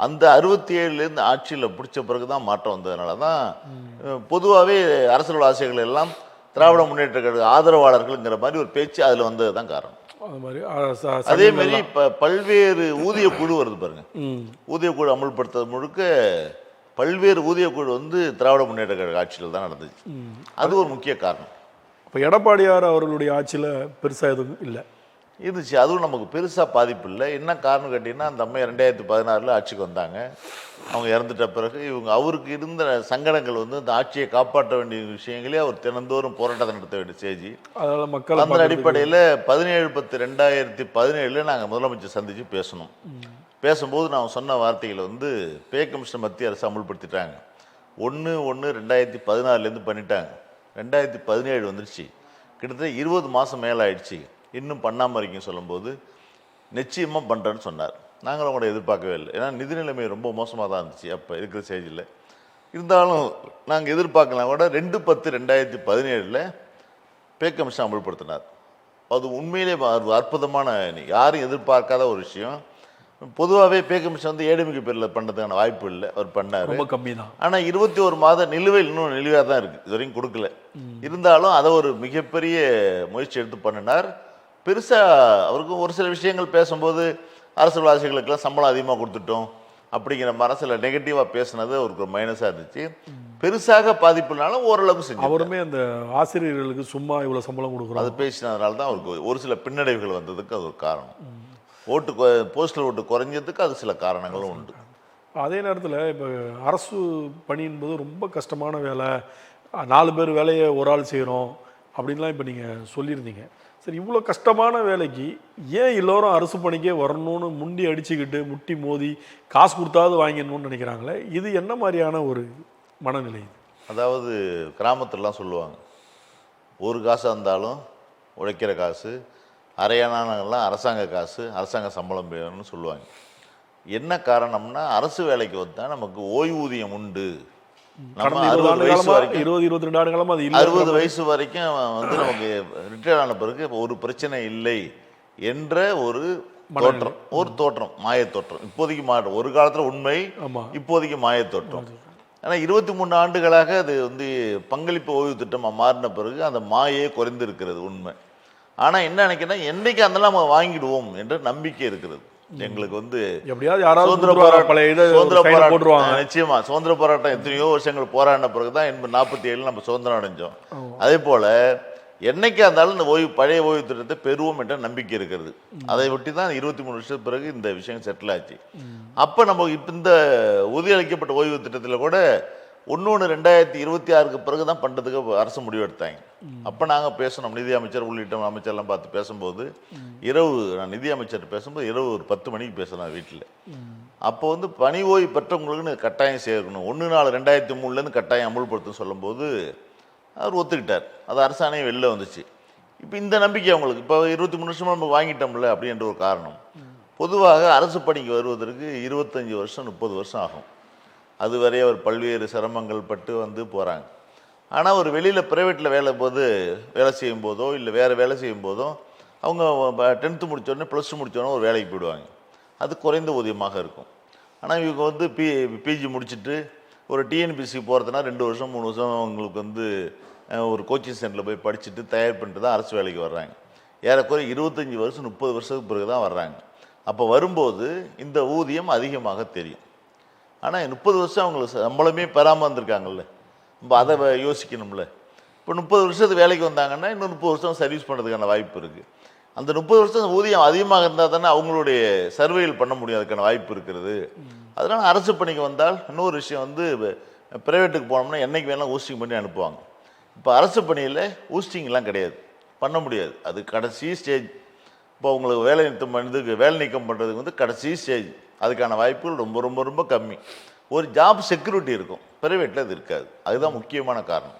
அந்த 67லேருந்து ஆட்சியில் பிடிச்ச பிறகு தான் மாற்றம் வந்ததுனால தான் பொதுவாகவே அரசியல் ஆசைகள் எல்லாம் திராவிட முன்னேற்ற கழக ஆதரவாளர்கள்ங்கிற மாதிரி ஒரு பேச்சு அதில் வந்தது தான் காரணம். அதே மாதிரி இப்போ பல்வேறு ஊதிய குழு வருது பாருங்க. ஊதிய குழு அமல்படுத்துறது முழுக்க பல்வேறு ஊதிய குழு வந்து திராவிட முன்னேற்ற கழக ஆட்சியில் தான் நடந்துச்சு. அது ஒரு முக்கிய காரணம். அப்போ எடப்பாடியார் அவர்களுடைய ஆட்சியில் பெருசாக எதுவும் இல்லை இருந்துச்சு. அதுவும் நமக்கு பெருசாக பாதிப்பு இல்லை. என்ன காரணம் கேட்டிங்கன்னா, அந்த அம்மா 2016 ஆட்சிக்கு வந்தாங்க. அவங்க இறந்துட்ட பிறகு அவருக்கு இருந்த சங்கடங்கள் வந்து இந்த ஆட்சியை காப்பாற்ற வேண்டிய விஷயங்களே அவர் தினந்தோறும் போராட்டத்தை நடத்த வேண்டிய ஸ்டேஜ். அதனால் மக்கள் அந்த அடிப்படையில் 17/10/2017 நாங்கள் முதலமைச்சர் சந்தித்து பேசணும். பேசும்போது நான் சொன்ன வார்த்தைகள் வந்து பே கமிஷன் மத்திய அரசு அமல்படுத்திட்டாங்க. 1/1/2014 பண்ணிட்டாங்க. 2017 வந்துருச்சு. கிட்டத்தட்ட 20 மாதம் மேலே ஆயிடுச்சு, இன்னும் பண்ணாமல் இருக்கீங்க சொல்லும்போது நிச்சயமாக பண்ணுறேன்னு சொன்னார். நாங்களும் கூட எதிர்பார்க்கவே இல்லை. ஏன்னா நிதி நிலைமை ரொம்ப மோசமாக தான் இருந்துச்சு அப்போ இருக்கிற ஸ்டேஜில். இருந்தாலும் நாங்கள் எதிர்பார்க்கலாம் கூட 2/10/2017 பே கமிஷன் அமல்படுத்தினார். அது உண்மையிலே அற்புதமான, யாரும் எதிர்பார்க்காத ஒரு விஷயம். பொதுவாகவே பே கமிஷன் வந்து ஏடிஎம்கே பேரில் பண்ணுறதுக்கான வாய்ப்பு இல்லை, அவர் பண்ணார், ரொம்ப கம்மி தான். ஆனால் 21 மாத நிலுவையில் இன்னும் நிலுவையாக தான் இருக்குது, இது வரைக்கும் கொடுக்கல. இருந்தாலும் அதை ஒரு மிகப்பெரிய முயற்சி எடுத்து பண்ணினார். பெருசாக அவருக்கு ஒரு சில விஷயங்கள் பேசும்போது அரசியல்வாசிகளுக்கெல்லாம் சம்பளம் அதிகமாக கொடுத்துட்டோம் அப்படிங்கிற மாதிரி சில நெகட்டிவாக பேசுனது அவருக்கு ஒரு மைனஸாக இருந்துச்சு. பெருசாக பாதிப்புனாலும் ஓரளவுக்கு செஞ்சு அவருமே அந்த ஆசிரியர்களுக்கு சும்மா இவ்வளோ சம்பளம் கொடுக்குறோம் அது பேசினதுனால தான் அவருக்கு ஒரு சில பின்னடைவுகள் வந்ததுக்கு அது ஒரு காரணம். போஸ்டல் ஓட்டு குறைஞ்சதுக்கு அது சில காரணங்களும் உண்டு. அதே நேரத்தில் இப்போ அரசு பணி என்பது ரொம்ப கஷ்டமான வேலை, 4 பேர் வேலையை ஒரு ஆள் செய்கிறோம் அப்படின்லாம் இப்போ நீங்கள் சொல்லியிருந்தீங்க. சரி, இவ்வளோ கஷ்டமான வேலைக்கு ஏன் எல்லோரும் அரசு பணிக்கே வரணும்னு முண்டி அடிச்சுக்கிட்டு முட்டி மோதி காசு கொடுத்தாவது வாங்கிடணும்னு நினைக்கிறாங்களே, இது என்ன மாதிரியான ஒரு மனநிலை இது? அதாவது கிராமத்துலலாம் சொல்லுவாங்க, ஒரு காசாக இருந்தாலும் உழைக்கிற காசு, அரையானாங்கெல்லாம் அரசாங்க காசு, அரசாங்க சம்பளம் வேணும்னு சொல்லுவாங்க. என்ன காரணம்னா அரசு வேலைக்கு வந்தால் நமக்கு ஓய்வூதியம் உண்டு. நம்ம 60 வயசு வரைக்கும் 20-22 ஆண்டு காலமாக அது 60 வயசு வரைக்கும் வந்து நமக்கு ரிட்டையர் ஆன பிறகு ஒரு பிரச்சனை இல்லை என்ற ஒரு தோற்றம், மாயத்தோற்றம். இப்போதைக்கு மாற்றம், ஒரு காலத்தில் உண்மை, இப்போதைக்கு மாயத்தோற்றம். ஆனால் 23 ஆண்டுகளாக அது வந்து பங்களிப்பு ஓய்வு திட்டமாக மாறின பிறகு அந்த மாயே குறைந்திருக்கிறது உண்மை. ஆனால் என்ன நினைக்கிறேன்னா, என்னைக்கு அதெல்லாம் நம்ம வாங்கிடுவோம் என்ற நம்பிக்கை இருக்கிறது எங்களுக்கு. வந்து சுதந்திர போராட்டம், நிச்சயமா சுதந்திர போராட்டம் எத்தனையோ வருஷங்கள் போராடின பிறகுதான் 47 நம்ம சுதந்திரம் அடைஞ்சோம். அதே போல என்னைக்கு இருந்தாலும் இந்த பழைய ஓய்வு திட்டத்தை பெறுவோம் என்ற நம்பிக்கை இருக்கிறது. அதை ஒட்டி தான் 23 வருஷத்துக்கு பிறகு இந்த விஷயம் செட்டில் ஆச்சு. அப்போ நம்ம இப்போ இந்த உறுதியளிக்கப்பட்ட ஓய்வு திட்டத்தில் கூட 1/1/2026 பிறகு தான் பண்ணுறதுக்கு அரசு முடிவெடுத்தாங்க. அப்போ நாங்கள் பேசணும், நிதி அமைச்சர் உள்ளிட்ட அமைச்சர்லாம் பார்த்து பேசும்போது நான் நிதி அமைச்சர் பேசும்போது இரவு ஒரு 10 மணிக்கு பேசலாம் வீட்டில். அப்போ வந்து பணி ஓய்வு பெற்றவங்களுக்குன்னு கட்டாயம் சேர்க்கணும், 1/4/2003 கட்டாயம் அமுல்படுத்தும் சொல்லும்போது அவர் ஒத்துக்கிட்டார். அது அரசாணையும் வெளில வந்துச்சு. இப்போ இந்த நம்பிக்கை அவங்களுக்கு இப்போ 23 வருஷமாக நம்ம வாங்கிட்டோம்ல அப்படின்ற ஒரு காரணம். பொதுவாக அரசு பணிக்கு வருவதற்கு 25 வருஷம் 30 வருஷம் ஆகும். அதுவரை அவர் பல்வேறு சிரமங்கள் பட்டு வந்து போகிறாங்க. ஆனால் ஒரு வெளியில் ப்ரைவேட்டில் வேலை செய்யும் போதோ இல்லை வேறு வேலை செய்யும் போதோ அவங்க 10th முடித்தோடனே +2 முடித்தோடனே ஒரு வேலைக்கு போயிடுவாங்க. அது குறைந்த ஊதியமாக இருக்கும். ஆனால் இவங்க வந்து பிஜி முடிச்சுட்டு ஒரு டிஎன்பிசிக்கு போகிறதுனா 2 வருஷம் 3 வருஷம் அவங்களுக்கு வந்து ஒரு கோச்சிங் சென்டரில் போய் படிச்சுட்டு தயார் பண்ணிட்டு தான் அரசு வேலைக்கு வர்றாங்க. ஏறக்குறைய 25 வருஷம் 30 வருஷத்துக்கு பிறகு தான் வர்றாங்க. அப்போ வரும்போது இந்த ஊதியம் அதிகமாக தெரியும். ஆனால் 30 வருஷம் அவங்களுக்கு சம்பளமே பெறாமல் வந்திருக்காங்கல்ல, நம்ம அதை யோசிக்கணும்ல. இப்போ 30 வருஷத்துக்கு வேலைக்கு வந்தாங்கன்னா இன்னும் 30 வருஷம் சர்வீஸ் பண்ணுறதுக்கான வாய்ப்பு இருக்குது. அந்த 30 வருஷம் ஊதியம் அதிகமாக இருந்தால் தானே அவங்களுடைய சர்வேயில் பண்ண முடியும், அதுக்கான வாய்ப்பு இருக்கிறது. அதனால் அரசு பணிக்கு வந்தால் இன்னொரு விஷயம் வந்து ப்ரைவேட்டுக்கு போனோம்னா என்றைக்கு வேணாலும் ஊஸ்டிங் பண்ணி அனுப்புவாங்க. இப்போ அரசு பணியில் ஊஸ்டிங்லாம் கிடையாது, பண்ண முடியாது. அது கடைசி ஸ்டேஜ். இப்போ உங்களுக்கு வேலை நீக்கம் பண்ணுறதுக்கு வந்து கடைசி ஸ்டேஜ். அதுக்கான வாய்ப்புகள் ரொம்ப ரொம்ப ரொம்ப கம்மி. ஒரு ஜாப் செக்யூரிட்டி இருக்கும், ப்ரைவேட்டில் அது இருக்காது. அதுதான் முக்கியமான காரணம்.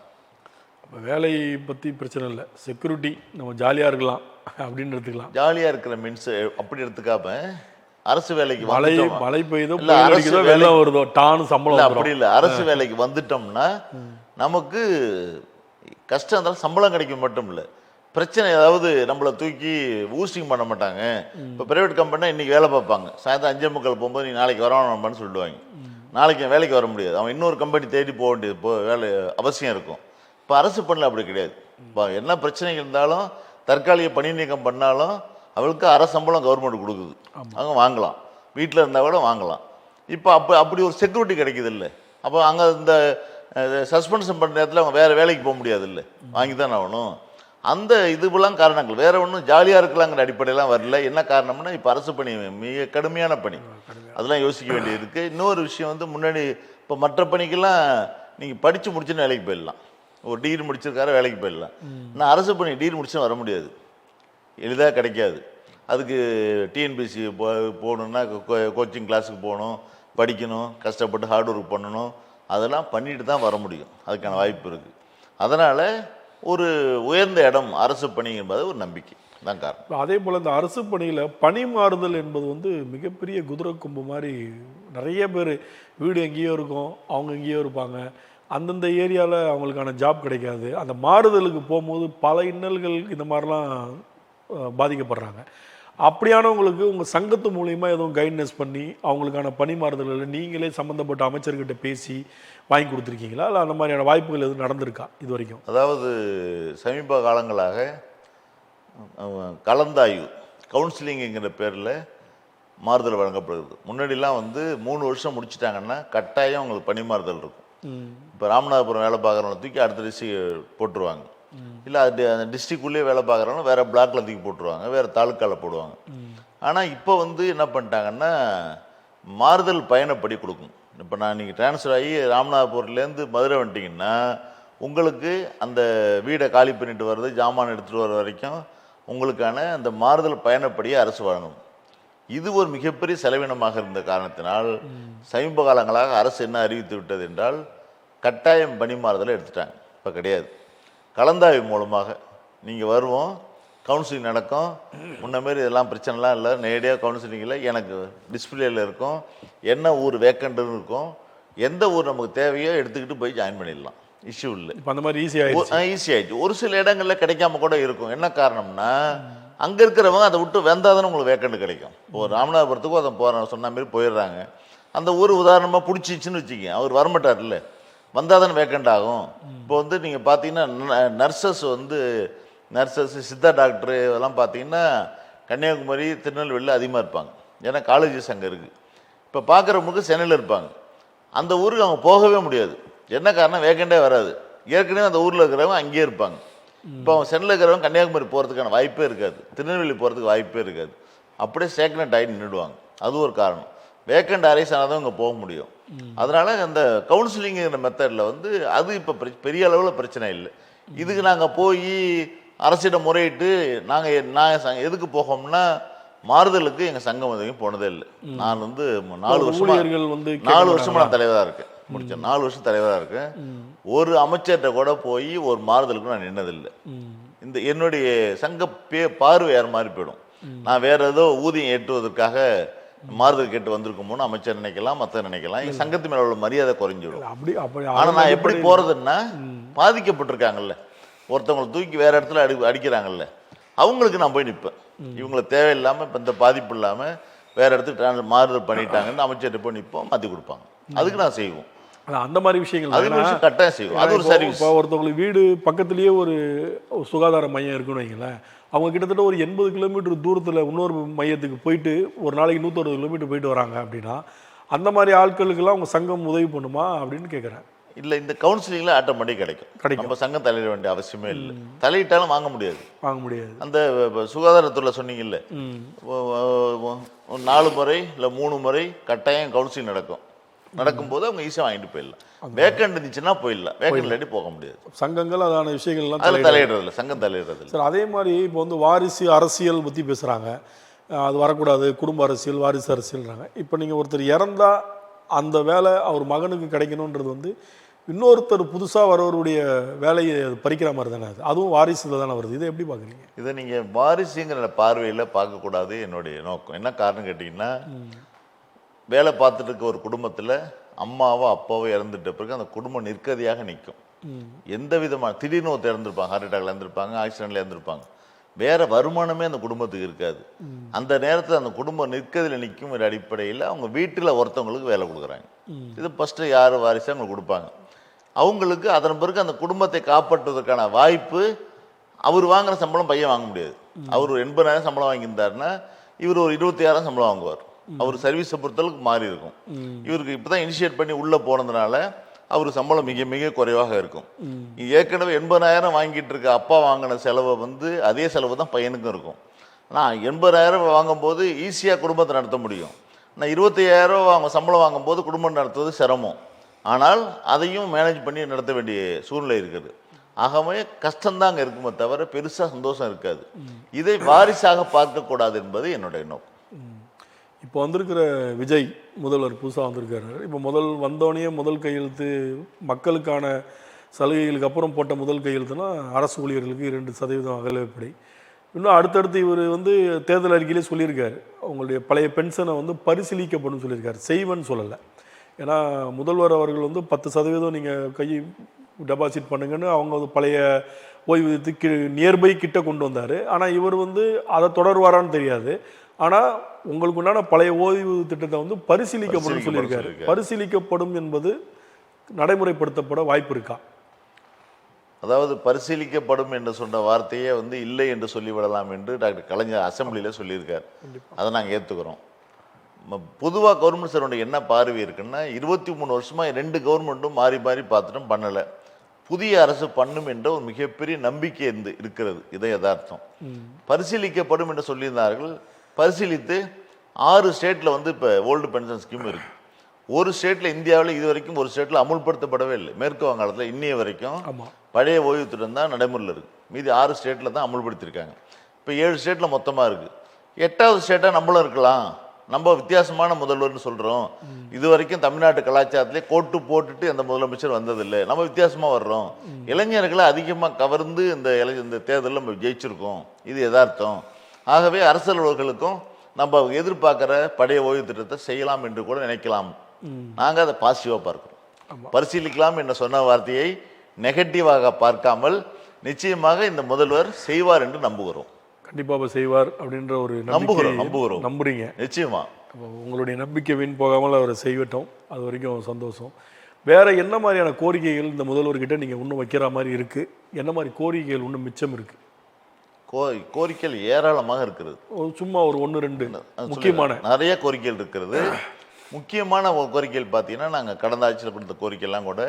இப்போ வேலையை பற்றி பிரச்சனை இல்லை, செக்யூரிட்டி நம்ம ஜாலியாக இருக்கலாம் அப்படின்னு எடுத்துக்கலாம். ஜாலியாக இருக்கிற மீன்ஸ் அப்படி எடுத்துக்காம அரசு வேலைக்கு மழை பெய்யுதோ வெள்ளம் வருதோ டானு சம்பளம் அப்படி இல்லை. அரசு வேலைக்கு வந்துட்டோம்னா நமக்கு கஷ்டம் இருந்தாலும் சம்பளம் கிடைக்கும் மட்டும் இல்லை, பிரச்சனை ஏதாவது நம்மளை தூக்கி ஊஸ்டிங் பண்ண மாட்டாங்க. இப்போ ப்ரைவேட் கம்பெனினா இன்றைக்கி வேலை பார்ப்பாங்க, சாயந்தரம் 5:45 போகும்போது நீ நாளைக்கு வரணும்னு சொல்லிடுவாங்க. நாளைக்கு வேலைக்கு வர முடியாது, அவன் இன்னொரு கம்பெனி தேடி போக வேண்டியது வேலை அவசியம் இருக்கும். இப்போ அரசு பணியில் அப்படி கிடையாது. இப்போ என்ன பிரச்சனைகள் இருந்தாலும் தற்காலிக பணி நீக்கம் பண்ணாலும் அவளுக்கு அரை சம்பளம் கவர்மெண்ட் கொடுக்குது, அவங்க வாங்கலாம், வீட்டில் இருந்தால் கூட வாங்கலாம். இப்போ அப்படி ஒரு செக்யூரிட்டி கிடைக்குது இல்லை. அப்போ அங்கே இந்த சஸ்பென்ஷன் பண்ணுற நேரத்தில் அவங்க வேறு வேலைக்கு போக முடியாது இல்லை, வாங்கி தான் ஆகணும். அந்த இதுவெல்லாம் காரணங்கள், வேற ஒன்றும் ஜாலியாக இருக்கலாங்கிற அடிப்படையெல்லாம் வரல. என்ன காரணம்னா இப்போ அரசு பணி மிக கடுமையான பணி, அதெல்லாம் யோசிக்க வேண்டியிருக்கு. இன்னொரு விஷயம் வந்து முன்னாடி இப்போ மற்ற பணிக்கெல்லாம் நீங்கள் படித்து முடிச்சுன்னு வேலைக்கு போயிடலாம், ஒரு டிகிரி முடிச்சிருக்காரு வேலைக்கு போயிடலாம். நான் அரசு பணி டிகிரி முடிச்சுன்னு வர முடியாது, எளிதாக கிடைக்காது. அதுக்கு டிஎன்பிசி போகணுன்னா கோச்சிங் கிளாஸுக்கு போகணும், படிக்கணும், கஷ்டப்பட்டு ஹார்ட் ஒர்க் பண்ணணும், அதெல்லாம் பண்ணிட்டு தான் வர முடியும். அதுக்கான வாய்ப்பு இருக்குது. அதனால் ஒரு உயர்ந்த இடம் அரசு பணி என்பது ஒரு நம்பிக்கை தான் காரணம். அதே போல் இந்த அரசு பணியில் பணி மாறுதல் என்பது வந்து மிகப்பெரிய குதிரை கொம்பு மாதிரி. நிறைய பேர் வீடு எங்கேயோ இருக்கும், அவங்க எங்கேயோ இருப்பாங்க, அந்தந்த ஏரியாவில் அவங்களுக்கான ஜாப் கிடைக்காது. அந்த மாறுதலுக்கு போகும்போது பல இன்னல்கள் இந்த மாதிரிலாம் பாதிக்கப்படுறாங்க. அப்படியானவங்களுக்கு உங்கள் சங்கத்து மூலிமா எதுவும் கைட்னஸ் பண்ணி அவங்களுக்கான பணி மாறுதல்களை நீங்களே சம்மந்தப்பட்ட அமைச்சர்கிட்ட பேசி வாங்கி கொடுத்துருக்கீங்களா, இல்லை அந்த மாதிரியான வாய்ப்புகள் எதுவும் நடந்திருக்கா இது வரைக்கும்? அதாவது சமீப காலங்களாக கலந்தாய்வு கவுன்சிலிங்குங்கிற பேரில் மாறுதல் வழங்கப்படுகிறது. முன்னாடிலாம் வந்து 3 வருஷம் முடிச்சிட்டாங்கன்னா கட்டாயம் அவங்களுக்கு பணி மாறுதல் இருக்கும். இப்போ ராமநாதபுரம் வேலை பார்க்குறவங்க தூக்கி அடுத்த டிஸ்ட்ரிக் போட்டுருவாங்க, இல்லை அது அந்த டிஸ்ட்ரிக்குள்ளேயே வேலை பார்க்குறவங்க வேறு பிளாக்கில் தூக்கி போட்டுருவாங்க, வேறு தாலுக்காவில் போடுவாங்க. ஆனால் இப்போ வந்து என்ன பண்ணிட்டாங்கன்னா மாறுதல் பயணப்படி கொடுக்கணும். இப்போ நீங்கள் ட்ரான்ஸ்ஃபர் ஆகி ராமநாதபுரத்துலேருந்து மதுரை வந்துட்டிங்கன்னா உங்களுக்கு அந்த வீடை காலி பண்ணிட்டு வர்றது, ஜாமான் எடுத்துகிட்டு வர வரைக்கும் உங்களுக்கான அந்த மாறுதல் பயணப்படியை அரசு வழங்கணும். இது ஒரு மிகப்பெரிய செலவினமாக இருந்த காரணத்தினால் சமீப காலங்களாக அரசு என்ன அறிவித்து விட்டது என்றால் கட்டாயம் பணி மாறுதலை எடுத்துட்டாங்க. இப்போ கிடையாது, கலந்தாய்வு மூலமாக நீங்கள் வருவோம், கவுன்சிலிங் நடக்கும். முன்னமாரி இதெல்லாம் பிரச்சனைலாம் இல்லை, நேரடியாக கவுன்சிலிங்கில் எனக்கு டிஸ்பிளேயில் இருக்கும், என்ன ஊர் வேக்கண்ட்டுன்னு இருக்கும், எந்த ஊர் நமக்கு தேவையோ எடுத்துக்கிட்டு போய் ஜாயின் பண்ணிடலாம், இஷ்யூ இல்லை. இப்போ அந்த மாதிரி ஈஸியாகிடுச்சு. ஒரு சில இடங்களில் கிடைக்காம கூட இருக்கும். என்ன காரணம்னா அங்கே இருக்கிறவங்க அதை விட்டு வந்தால் தானே உங்களுக்கு வேக்கண்ட் கிடைக்கும். இப்போ ராமநாதபுரத்துக்கும் அதை போகிற சொன்ன மாதிரி போயிடுறாங்க. அந்த ஊர் உதாரணமாக பிடிச்சிச்சின்னு வச்சுக்கோங்க, அவர் வரமாட்டார், இல்லை வந்தால் தானே வேக்கண்ட் ஆகும். இப்போ வந்து நீங்கள் பார்த்தீங்கன்னா நர்சஸ் சித்தா டாக்டரு இதெல்லாம் பார்த்தீங்கன்னா கன்னியாகுமரி திருநெல்வேலியில் அதிகமாக இருப்பாங்க, ஏன்னா காலேஜஸ் அங்கே இருக்குது. இப்போ பார்க்குறவங்களுக்கு சென்னையில் இருப்பாங்க, அந்த ஊருக்கு அவங்க போகவே முடியாது. என்ன காரணம், வேக்கண்டே வராது. ஏற்கனவே அந்த ஊரில் இருக்கிறவங்க அங்கேயே இருப்பாங்க. இப்போ அவங்க சென்னையில் இருக்கிறவங்க கன்னியாகுமரி போகிறதுக்கான வாய்ப்பே இருக்காது, திருநெல்வேலி போகிறதுக்கு வாய்ப்பே இருக்காது. அப்படியே சேக்னட் ஆகி நின்றுடுவாங்க. அது ஒரு காரணம். வேக்கண்ட் அரைஸ் ஆனால் தான் இங்கே போக முடியும். அதனால் அந்த கவுன்சிலிங்கிற மெத்தடில் வந்து அது இப்போ பெரிய அளவில் பிரச்சனை இல்லை. இதுக்கு நாங்கள் போய் அரசிடம் முறையிட்டு நாங்கள் எதுக்கு போகோம்னா மாறுதலுக்கு எங்கள் சங்கம் வரைக்கும் போனதே இல்லை. நான் வந்து 4 வருஷமாக நான் தலைவராக இருக்கேன், முடிச்சேன் 4 வருஷம் தலைவராக இருக்கேன். ஒரு அமைச்சர்கிட்ட கூட போய் ஒரு மாறுதலுக்கு நான் நின்னதில்லை. இந்த என்னுடைய சங்க பார்வை வேறு மாதிரி போயிடும். நான் வேற ஏதோ ஊதியம் ஏற்றுவதற்காக மாறுதல் கேட்டு வந்திருக்குமோன்னு அமைச்சர் நினைக்கலாம், மற்ற நினைக்கலாம். எங்கள் சங்கத்து மேலே உள்ள மரியாதை குறைஞ்சிடும். ஆனால் நான் எப்படி போகிறதுன்னா பாதிக்கப்பட்டிருக்காங்கல்ல, ஒருத்தவங்களை தூக்கி வேற இடத்துல அடிக்கிறாங்கல்ல, அவங்களுக்கு நான் போய் நிற்பேன். இவங்களை தேவையில்லாமல் இப்போ இந்த பாதிப்பு இல்லாமல் வேற இடத்துக்கு மாறுதல் பண்ணிட்டாங்கன்னு அமைச்சர்கிட்ட போய் நிற்போம், மாற்றி கொடுப்பாங்க. அதுக்கு நான் செய்வோம். அந்த மாதிரி விஷயங்கள் கட்டாயம் செய்வோம். அது ஒரு சர்வீஸ். இப்போ ஒருத்தவங்களுக்கு வீடு பக்கத்துலேயே ஒரு சுகாதார மையம் இருக்குன்னு வைங்களேன், அவங்க கிட்டத்தட்ட ஒரு 80 கிலோமீட்டர் தூரத்தில் இன்னொரு மையத்துக்கு போயிட்டு ஒரு நாளைக்கு 160 கிலோமீட்டர் போயிட்டு வராங்க அப்படின்னா அந்த மாதிரி ஆட்களுக்கெல்லாம் அவங்க சங்கம் உதவி பண்ணுமா அப்படின்னு கேட்குறேன். இல்லை, இந்த கவுன்சிலிங்கில் ஆட்டோமேட்டிக் கிடைக்கும். நம்ம சங்கம் தலையிட வேண்டிய அவசியமே இல்லை. தலையிட்டாலும் வாங்க முடியாது. அந்த சுகாதாரத்துறையில் சொன்னீங்கல்ல, 4 முறை இல்லை 3 முறை கட்டாயம் கவுன்சிலிங் நடக்கும்போது அவங்க ஈஸியாக வாங்கிட்டு போயிடலாம். வேக்கண்ட் இருந்துச்சுன்னா போயிடலாம், வேக்கண்ட் இல்லாட்டி போக முடியாது. சங்கங்கள் அதான விஷயங்கள்லாம் தலையிடுறதில்ல, சங்கம் தலையிடுறதில்ல. சார், அதே மாதிரி இப்போ வந்து வாரிசு அரசியல் பற்றி பேசுகிறாங்க, அது வரக்கூடாது, குடும்ப அரசியல், வாரிசு அரசியல்றாங்க. இப்போ நீங்கள் ஒருத்தர் இறந்தா அந்த வேலை அவர் மகனுக்கு கிடைக்கணுன்றது வந்து இன்னொருத்தர் புதுசாக வரவருடைய வேலையை பறிக்கிற மாதிரி தானே, அதுவும் வாரிசுல தானே வருது. இதை எப்படி பார்க்குறீங்க? இதை நீங்கள் வாரிசுங்கிற பார்வையில் பார்க்கக்கூடாது. என்னுடைய நோக்கம் என்ன காரணம் கேட்டிங்கன்னா, வேலை பார்த்துட்டு இருக்க ஒரு குடும்பத்தில் அம்மாவோ அப்பாவோ இறந்துட்ட பிறகு அந்த குடும்பம் நிற்கதியாக நிற்கும். எந்த விதமான திடீர்னு ஒருத்தர் இறந்துருப்பாங்க, ஹார்ட் அட்டாக்ல இறந்துருப்பாங்க, ஆக்சிடென்ட்ல இறந்துருப்பாங்க, வேற வருமானமே அந்த குடும்பத்துக்கு இருக்காது. அந்த நேரத்தில் அந்த குடும்பம் நிற்கதில் நிற்கும் ஒரு அடிப்படையில் அவங்க வீட்டில் ஒருத்தவங்களுக்கு வேலை கொடுக்குறாங்க. இது ஃபஸ்ட்டு யார் வாரிசு அவங்களுக்கு கொடுப்பாங்க. அவங்களுக்கு அதன் பிறகு அந்த குடும்பத்தை காப்பாற்றுவதற்கான வாய்ப்பு, அவர் வாங்குற சம்பளம் பையன் வாங்க முடியாது. அவர் ஒரு 80,000 சம்பளம் வாங்கியிருந்தாருன்னா இவர் ஒரு 26,000 சம்பளம் வாங்குவார். அவர் சர்வீஸை பொறுத்தளவுக்கு மாறி இருக்கும். இவருக்கு இப்போ தான் இனிஷியேட் பண்ணி உள்ளே போனதுனால அவருக்கு சம்பளம் மிக மிக குறைவாக இருக்கும். ஏற்கனவே 80,000 வாங்கிட்டு இருக்க அப்பா வாங்கின செலவை வந்து அதே செலவு தான் பையனுக்கும் இருக்கும். ஆனால் 80,000 வாங்கும்போது ஈஸியாக குடும்பத்தை நடத்த முடியும். நான் 25,000 சம்பளம் வாங்கும்போது குடும்பம் நடத்துவது சிரமம். ஆனால் அதையும் மேனேஜ் பண்ணி நடத்த வேண்டிய சூழ்நிலை இருக்குது. ஆகவே கஷ்டம்தான் அங்கே இருக்குமே தவிர பெருசாக சந்தோஷம் இருக்காது. இதை வாரிசாக பார்க்கக்கூடாது என்பது என்னுடைய நோக்கம். இப்போ வந்திருக்கிற விஜய் முதல்வர் புதுசாக வந்திருக்காரு. இப்போ வந்தோடனே முதல் கையெழுத்து மக்களுக்கான சலுகைகளுக்கு அப்புறம் போட்ட முதல் கையெழுத்துனா அரசு ஊழியர்களுக்கு 2% அகலப்படி. இன்னும் அடுத்தடுத்து இவர் வந்து தேர்தல் அறிக்கையிலே சொல்லியிருக்காரு, அவங்களுடைய பழைய பென்ஷனை வந்து பரிசீலிக்கப்படும் சொல்லியிருக்காரு, செய்வேன்னு சொல்லலை. ஏன்னா முதல்வர் அவர்கள் வந்து 10% நீங்கள் கை டெபாசிட் பண்ணுங்கன்னு அவங்க பழைய ஓய்வூதியத்துக்கு நியர்பை கிட்ட கொண்டு வந்தார். ஆனால் இவர் வந்து அதை தொடர்வாரான்னு தெரியாது. ஆனால் உங்களுக்கு உண்டான பழைய ஓய்வு திட்டத்தை வந்து பரிசீலிக்கப்படும் சொல்லியிருக்காரு. பரிசீலிக்கப்படும் என்பது நடைமுறைப்படுத்தப்பட வாய்ப்பு இருக்கா? அதாவது பரிசீலிக்கப்படும் என்று சொன்ன வார்த்தையே வந்து இல்லை என்று சொல்லிவிடலாம் என்று டாக்டர் கலைஞர் அசம்பிளியில் சொல்லியிருக்கார். அதை நாங்கள் ஏற்றுக்கிறோம். பொதுவாக கவர்மெண்ட் சர்வெண்ட் என்ன பார்வை இருக்குன்னா 23 வருஷமாக 2 கவர்மெண்ட்டும் மாறி மாறி பார்த்துட்டும் பண்ணலை. புதிய அரசு பண்ணும் என்ற ஒரு மிகப்பெரிய நம்பிக்கை இருக்கிறது. இதை யதார்த்தம். பரிசீலிக்கப்படும் என்று சொல்லியிருந்தார்கள். பரிசீலித்து 6 ஸ்டேட்டில் வந்து இப்போ ஓல்டு பென்ஷன் ஸ்கீம் இருக்குது. ஒரு ஸ்டேட்டில் இந்தியாவில் இது வரைக்கும் ஒரு ஸ்டேட்டில் அமுல்படுத்தப்படவே இல்லை. மேற்கு வங்காளத்தில் இன்னைய வரைக்கும் பழைய ஓய்வு திட்டம் தான் நடைமுறையில் இருக்குது. மீதி 6 ஸ்டேட்டில் தான் அமுல்படுத்தியிருக்காங்க. இப்போ 7 ஸ்டேட்டில் மொத்தமாக இருக்குது. 8வது ஸ்டேட்டாக நம்மளும் இருக்கலாம். நம்ம வித்தியாசமான முதல்வர்னு சொல்கிறோம். இது வரைக்கும் தமிழ்நாட்டு கலாச்சாரத்திலே கோட்டு போட்டுட்டு அந்த முதலமைச்சர் வந்ததில்லை. நம்ம வித்தியாசமாக வர்றோம். இளைஞர்களை அதிகமாக கவர்ந்து இந்த தேர்தலில் நம்ம ஜெயிச்சிருக்கோம். இது யதார்த்தம். ஆகவே அரசியல்வாதிகளுக்கும் நம்ம எதிர்பார்க்குற பழைய ஓய்வு திட்டத்தை செய்யலாம் என்று கூட நினைக்கலாம். நாங்கள் அதை பாசிட்டிவாக பார்க்குறோம். பரிசீலிக்கலாம் என்று சொன்ன வார்த்தையை நெகட்டிவாக பார்க்காமல் நிச்சயமாக இந்த முதல்வர் செய்வார் என்று நம்புகிறோம். கண்டிப்பாக செய்வார் அப்படின்ற ஒரு நம்புறீங்க. நிச்சயமா உங்களுடைய நம்பிக்கை வீண் போகாமல் அவரை செய்யட்டும். அது வரைக்கும் சந்தோஷம். வேற என்ன மாதிரியான கோரிக்கைகள் இந்த முதல்வர்கிட்ட நீங்கள் இன்னும் வைக்கிற மாதிரி இருக்குது? என்ன மாதிரி கோரிக்கைகள் இன்னும் மிச்சம் இருக்குது? கோரிக்கைகள் ஏராளமாக இருக்கிறது. சும்மா ஒரு 1-2 முக்கியமான நிறைய கோரிக்கைகள் இருக்கிறது. முக்கியமான கோரிக்கைகள் பார்த்தீங்கன்னா, நாங்கள் கடந்த ஆட்சியில் கொடுத்த கோரிக்கையெல்லாம் கூட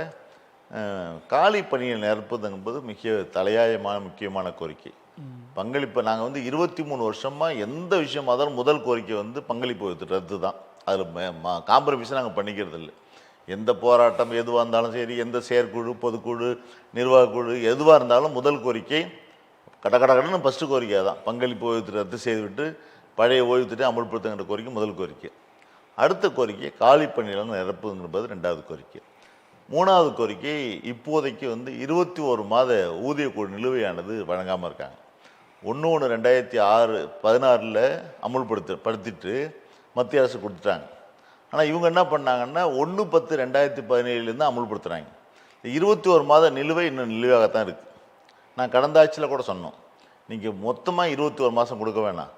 காலி பணியை நிரப்புது என்பது மிக தலையாயமான முக்கியமான கோரிக்கை. பங்களிப்பு நாங்கள் வந்து 23 வருஷமாக எந்த விஷயமா இருந்தாலும் முதல் கோரிக்கை வந்து பங்களிப்பு ரத்து தான். அதில் காம்ப்ரமைஸ் நாங்கள் பண்ணிக்கிறது இல்லை. எந்த போராட்டம் எதுவாக இருந்தாலும் சரி, எந்த செயற்குழு, பொதுக்குழு, நிர்வாகக்குழு எதுவாக இருந்தாலும் முதல் கோரிக்கை கடன்னு ஃபஸ்ட்டு கோரிக்கை தான். பங்களிப்பு ஓய்வு ரத்து செய்துவிட்டு பழைய ஓய்வு திட்டம் அமல்படுத்துங்கிற கோரிக்கை முதல் கோரிக்கை. அடுத்த கோரிக்கை காலி பணியிடம் நிரப்புங்கிறது 2வது கோரிக்கை. 3வது கோரிக்கை இப்போதைக்கு வந்து 21 மாத ஊதிய குழு நிலுவையானது வழங்காமல் இருக்காங்க. 1/1/2016 படுத்திட்டு மத்திய அரசு கொடுத்துட்டாங்க. ஆனால் இவங்க என்ன பண்ணாங்கன்னா 1/10/2017 அமுல்படுத்துகிறாங்க. 21 மாத நிலுவை இன்னும் நிலுவையாகத்தான் இருக்குது. நான் கடந்த ஆட்சியில் கூட சொன்னோம், நீங்கள் மொத்தமாக 21 மாதம் கொடுக்க வேணாம்,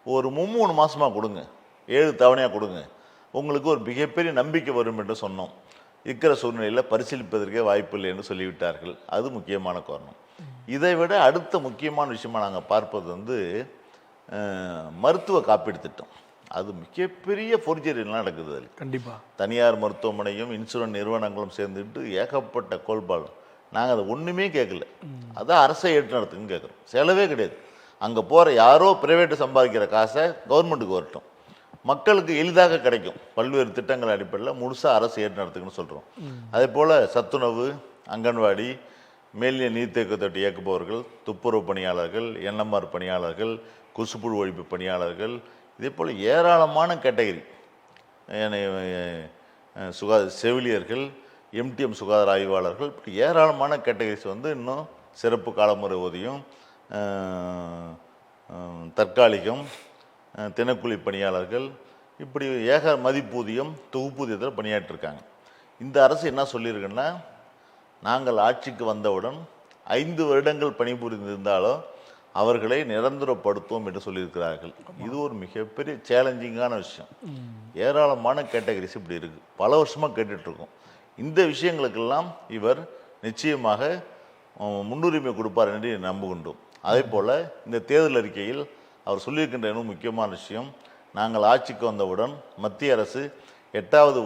ஒரு 3 மாதமாக கொடுங்க, 7 தவணையாக கொடுங்க, உங்களுக்கு ஒரு மிகப்பெரிய நம்பிக்கை வரும் என்று சொன்னோம். இருக்கிற சூழ்நிலையில் பரிசீலிப்பதற்கே வாய்ப்பு இல்லை என்று சொல்லிவிட்டார்கள். அது முக்கியமான காரணம். இதை விட அடுத்த முக்கியமான விஷயமாக நாங்கள் பார்ப்பது வந்து மருத்துவ காப்பீடு திட்டம். அது மிகப்பெரிய ஃபோர்ஜரிலாம் நடக்குது. அது கண்டிப்பாக தனியார் மருத்துவமனையும் இன்சூரன்ஸ் நிறுவனங்களும் சேர்ந்துட்டு ஏகப்பட்ட கோல்பால். நாங்கள் அதை ஒன்றுமே கேட்கல. அதான் அரசை ஏற்று நடத்துக்குன்னு கேட்குறோம். செலவே கிடையாது. அங்கே போகிற யாரோ பிரைவேட்டு சம்பாதிக்கிற காசை கவர்மெண்ட்டுக்கு வரட்டும், மக்களுக்கு எளிதாக கிடைக்கும். பல்வேறு திட்டங்கள் அடிப்படையில் முழுசாக அரசு ஏற்று நடத்துக்குன்னு சொல்கிறோம். அதே போல் சத்துணவு, அங்கன்வாடி, மேல்நிலை நீர்த்தேக்க தொட்டி இயக்குபவர்கள், துப்புரவு பணியாளர்கள், என்எம்ஆர் பணியாளர்கள், கொசுப்புழு ஒழிப்பு பணியாளர்கள், இதே போல் ஏராளமான கேட்டகரி, செவிலியர்கள், எம்டிஎம் சுகாதார ஆய்வாளர்கள், இப்படி ஏராளமான கேட்டகரிஸ் வந்து இன்னும் சிறப்பு காலமுறை ஊதியம், தற்காலிகம், தினக்கூலி பணியாளர்கள், இப்படி மதிப்பூதியம், தொகுப்பூதியத்தில் பணியாற்றிருக்காங்க. இந்த அரசு என்ன சொல்லியிருக்குன்னா, நாங்கள் ஆட்சிக்கு வந்தவுடன் 5 வருடங்கள் பணிபுரிந்திருந்தாலும் அவர்களை நிரந்தரப்படுத்துவோம் என்று சொல்லியிருக்கிறார்கள். இது ஒரு மிகப்பெரிய சேலஞ்சிங்கான விஷயம். ஏராளமான கேட்டகரிஸ் இப்படி இருக்குது. பல வருஷமாக கேட்டுட்ருக்கோம். இந்த விஷயங்களுக்கெல்லாம் இவர் நிச்சயமாக முன்னுரிமை கொடுப்பார் என்று நம்புகின்றோம். அதே போல் இந்த தேர்தல் அறிக்கையில் அவர் சொல்லியிருக்கின்ற இன்னும் முக்கியமான விஷயம், நாங்கள் ஆட்சிக்கு வந்தவுடன் மத்திய அரசு 8வது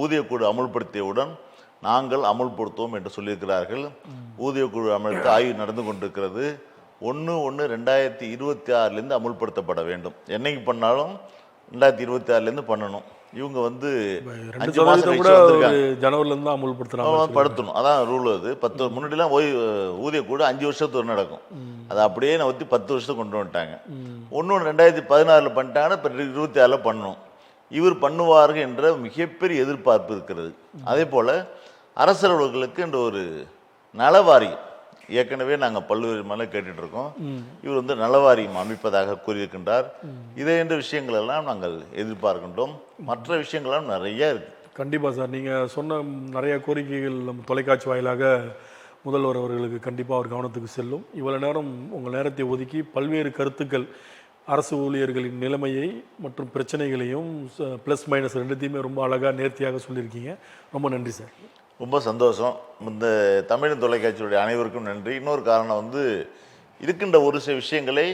ஊதியக்குழு அமுல்படுத்தியவுடன் நாங்கள் அமுல்படுத்துவோம் என்று சொல்லியிருக்கிறார்கள். ஊதியக்குழு அமல்த்து ஆய்வு நடந்து கொண்டிருக்கிறது. 1/1/2026 அமுல்படுத்தப்பட வேண்டும். என்னைக்கு பண்ணாலும் 2026 பண்ணணும். இவங்க வந்து 5 மாசம் கூட கழிச்சு வந்திருக்காங்க. ஜனவரில இருந்து அமுல்படுத்துறாங்க. படுத்தணும், அதான் ரூல். அது 10 முன்னாடிலாம் ஊதியக்கூட 5 வருஷத்துக்கு நடக்கும். அதை அப்படியே நகர்த்தி 10 வருஷத்துக்கு கொண்டு வந்துட்டாங்க. 1/1/2016 பண்ணிட்டாங்கன்னா இப்போ 26 பண்ணணும். இவர் பண்ணுவார்கள் என்ற மிகப்பெரிய எதிர்பார்ப்பு இருக்கிறது. அதே போல் அரசு அலுவலர்களுக்கு என்ற ஒரு நலவாரி ஏற்கனவே நாங்கள் பல்வேறு மேலே கேட்டுட்டு இருக்கோம். இவர் வந்து நலவாரியம் அமைப்பதாக கூறியிருக்கின்றார். இதை என்ற விஷயங்கள் எல்லாம் நாங்கள் எதிர்பார்க்கின்றோம். மற்ற விஷயங்களும் நிறைய இருக்கு. கண்டிப்பாக சார், நீங்கள் சொன்ன நிறைய கோரிக்கைகள் நம்ம தொலைக்காட்சி வாயிலாக முதல்வர் அவர்களுக்கு கண்டிப்பாக அவர் கவனத்துக்கு செல்லும். இவ்வளவு நேரம் உங்கள் நேரத்தை ஒதுக்கி பல்வேறு கருத்துக்கள் அரசு ஊழியர்களின் நிலைமையை மற்றும் பிரச்சனைகளையும் ப்ளஸ் மைனஸ் ரெண்டுத்தையுமே ரொம்ப அழகாக நேர்த்தியாக சொல்லியிருக்கீங்க. ரொம்ப நன்றி சார். ரொம்ப சந்தோஷம். இந்த தமிழ் தொலைக்காட்சியுடைய அனைவருக்கும் நன்றி. இன்னொரு காரணம் வந்து இருக்கின்ற ஒரு சில விஷயங்களை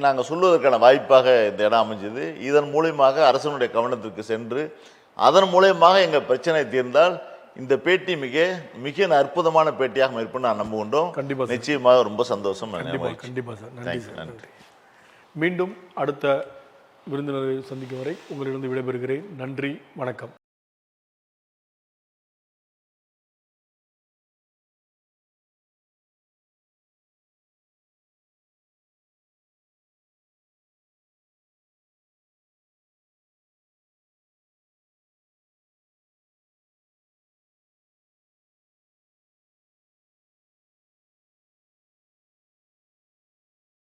நாங்கள் சொல்வதற்கான வாய்ப்பாக இந்த இடம் அமைஞ்சது. இதன் மூலியமாக அரசனுடைய கவனத்திற்கு சென்று அதன் மூலயமாக எங்கள் பிரச்சனை தீர்ந்தால் இந்த பேட்டி மிக மிக அற்புதமான பேட்டியாக இருப்பேன் நான் நம்புகின்றோம். கண்டிப்பாக, நிச்சயமாக ரொம்ப சந்தோஷம். கண்டிப்பாக சார். நன்றி சார். நன்றி. மீண்டும் அடுத்த விருந்தினரை சந்திக்கும் வரை உங்களிடம் விடைபெறுகிறேன். நன்றி, வணக்கம்.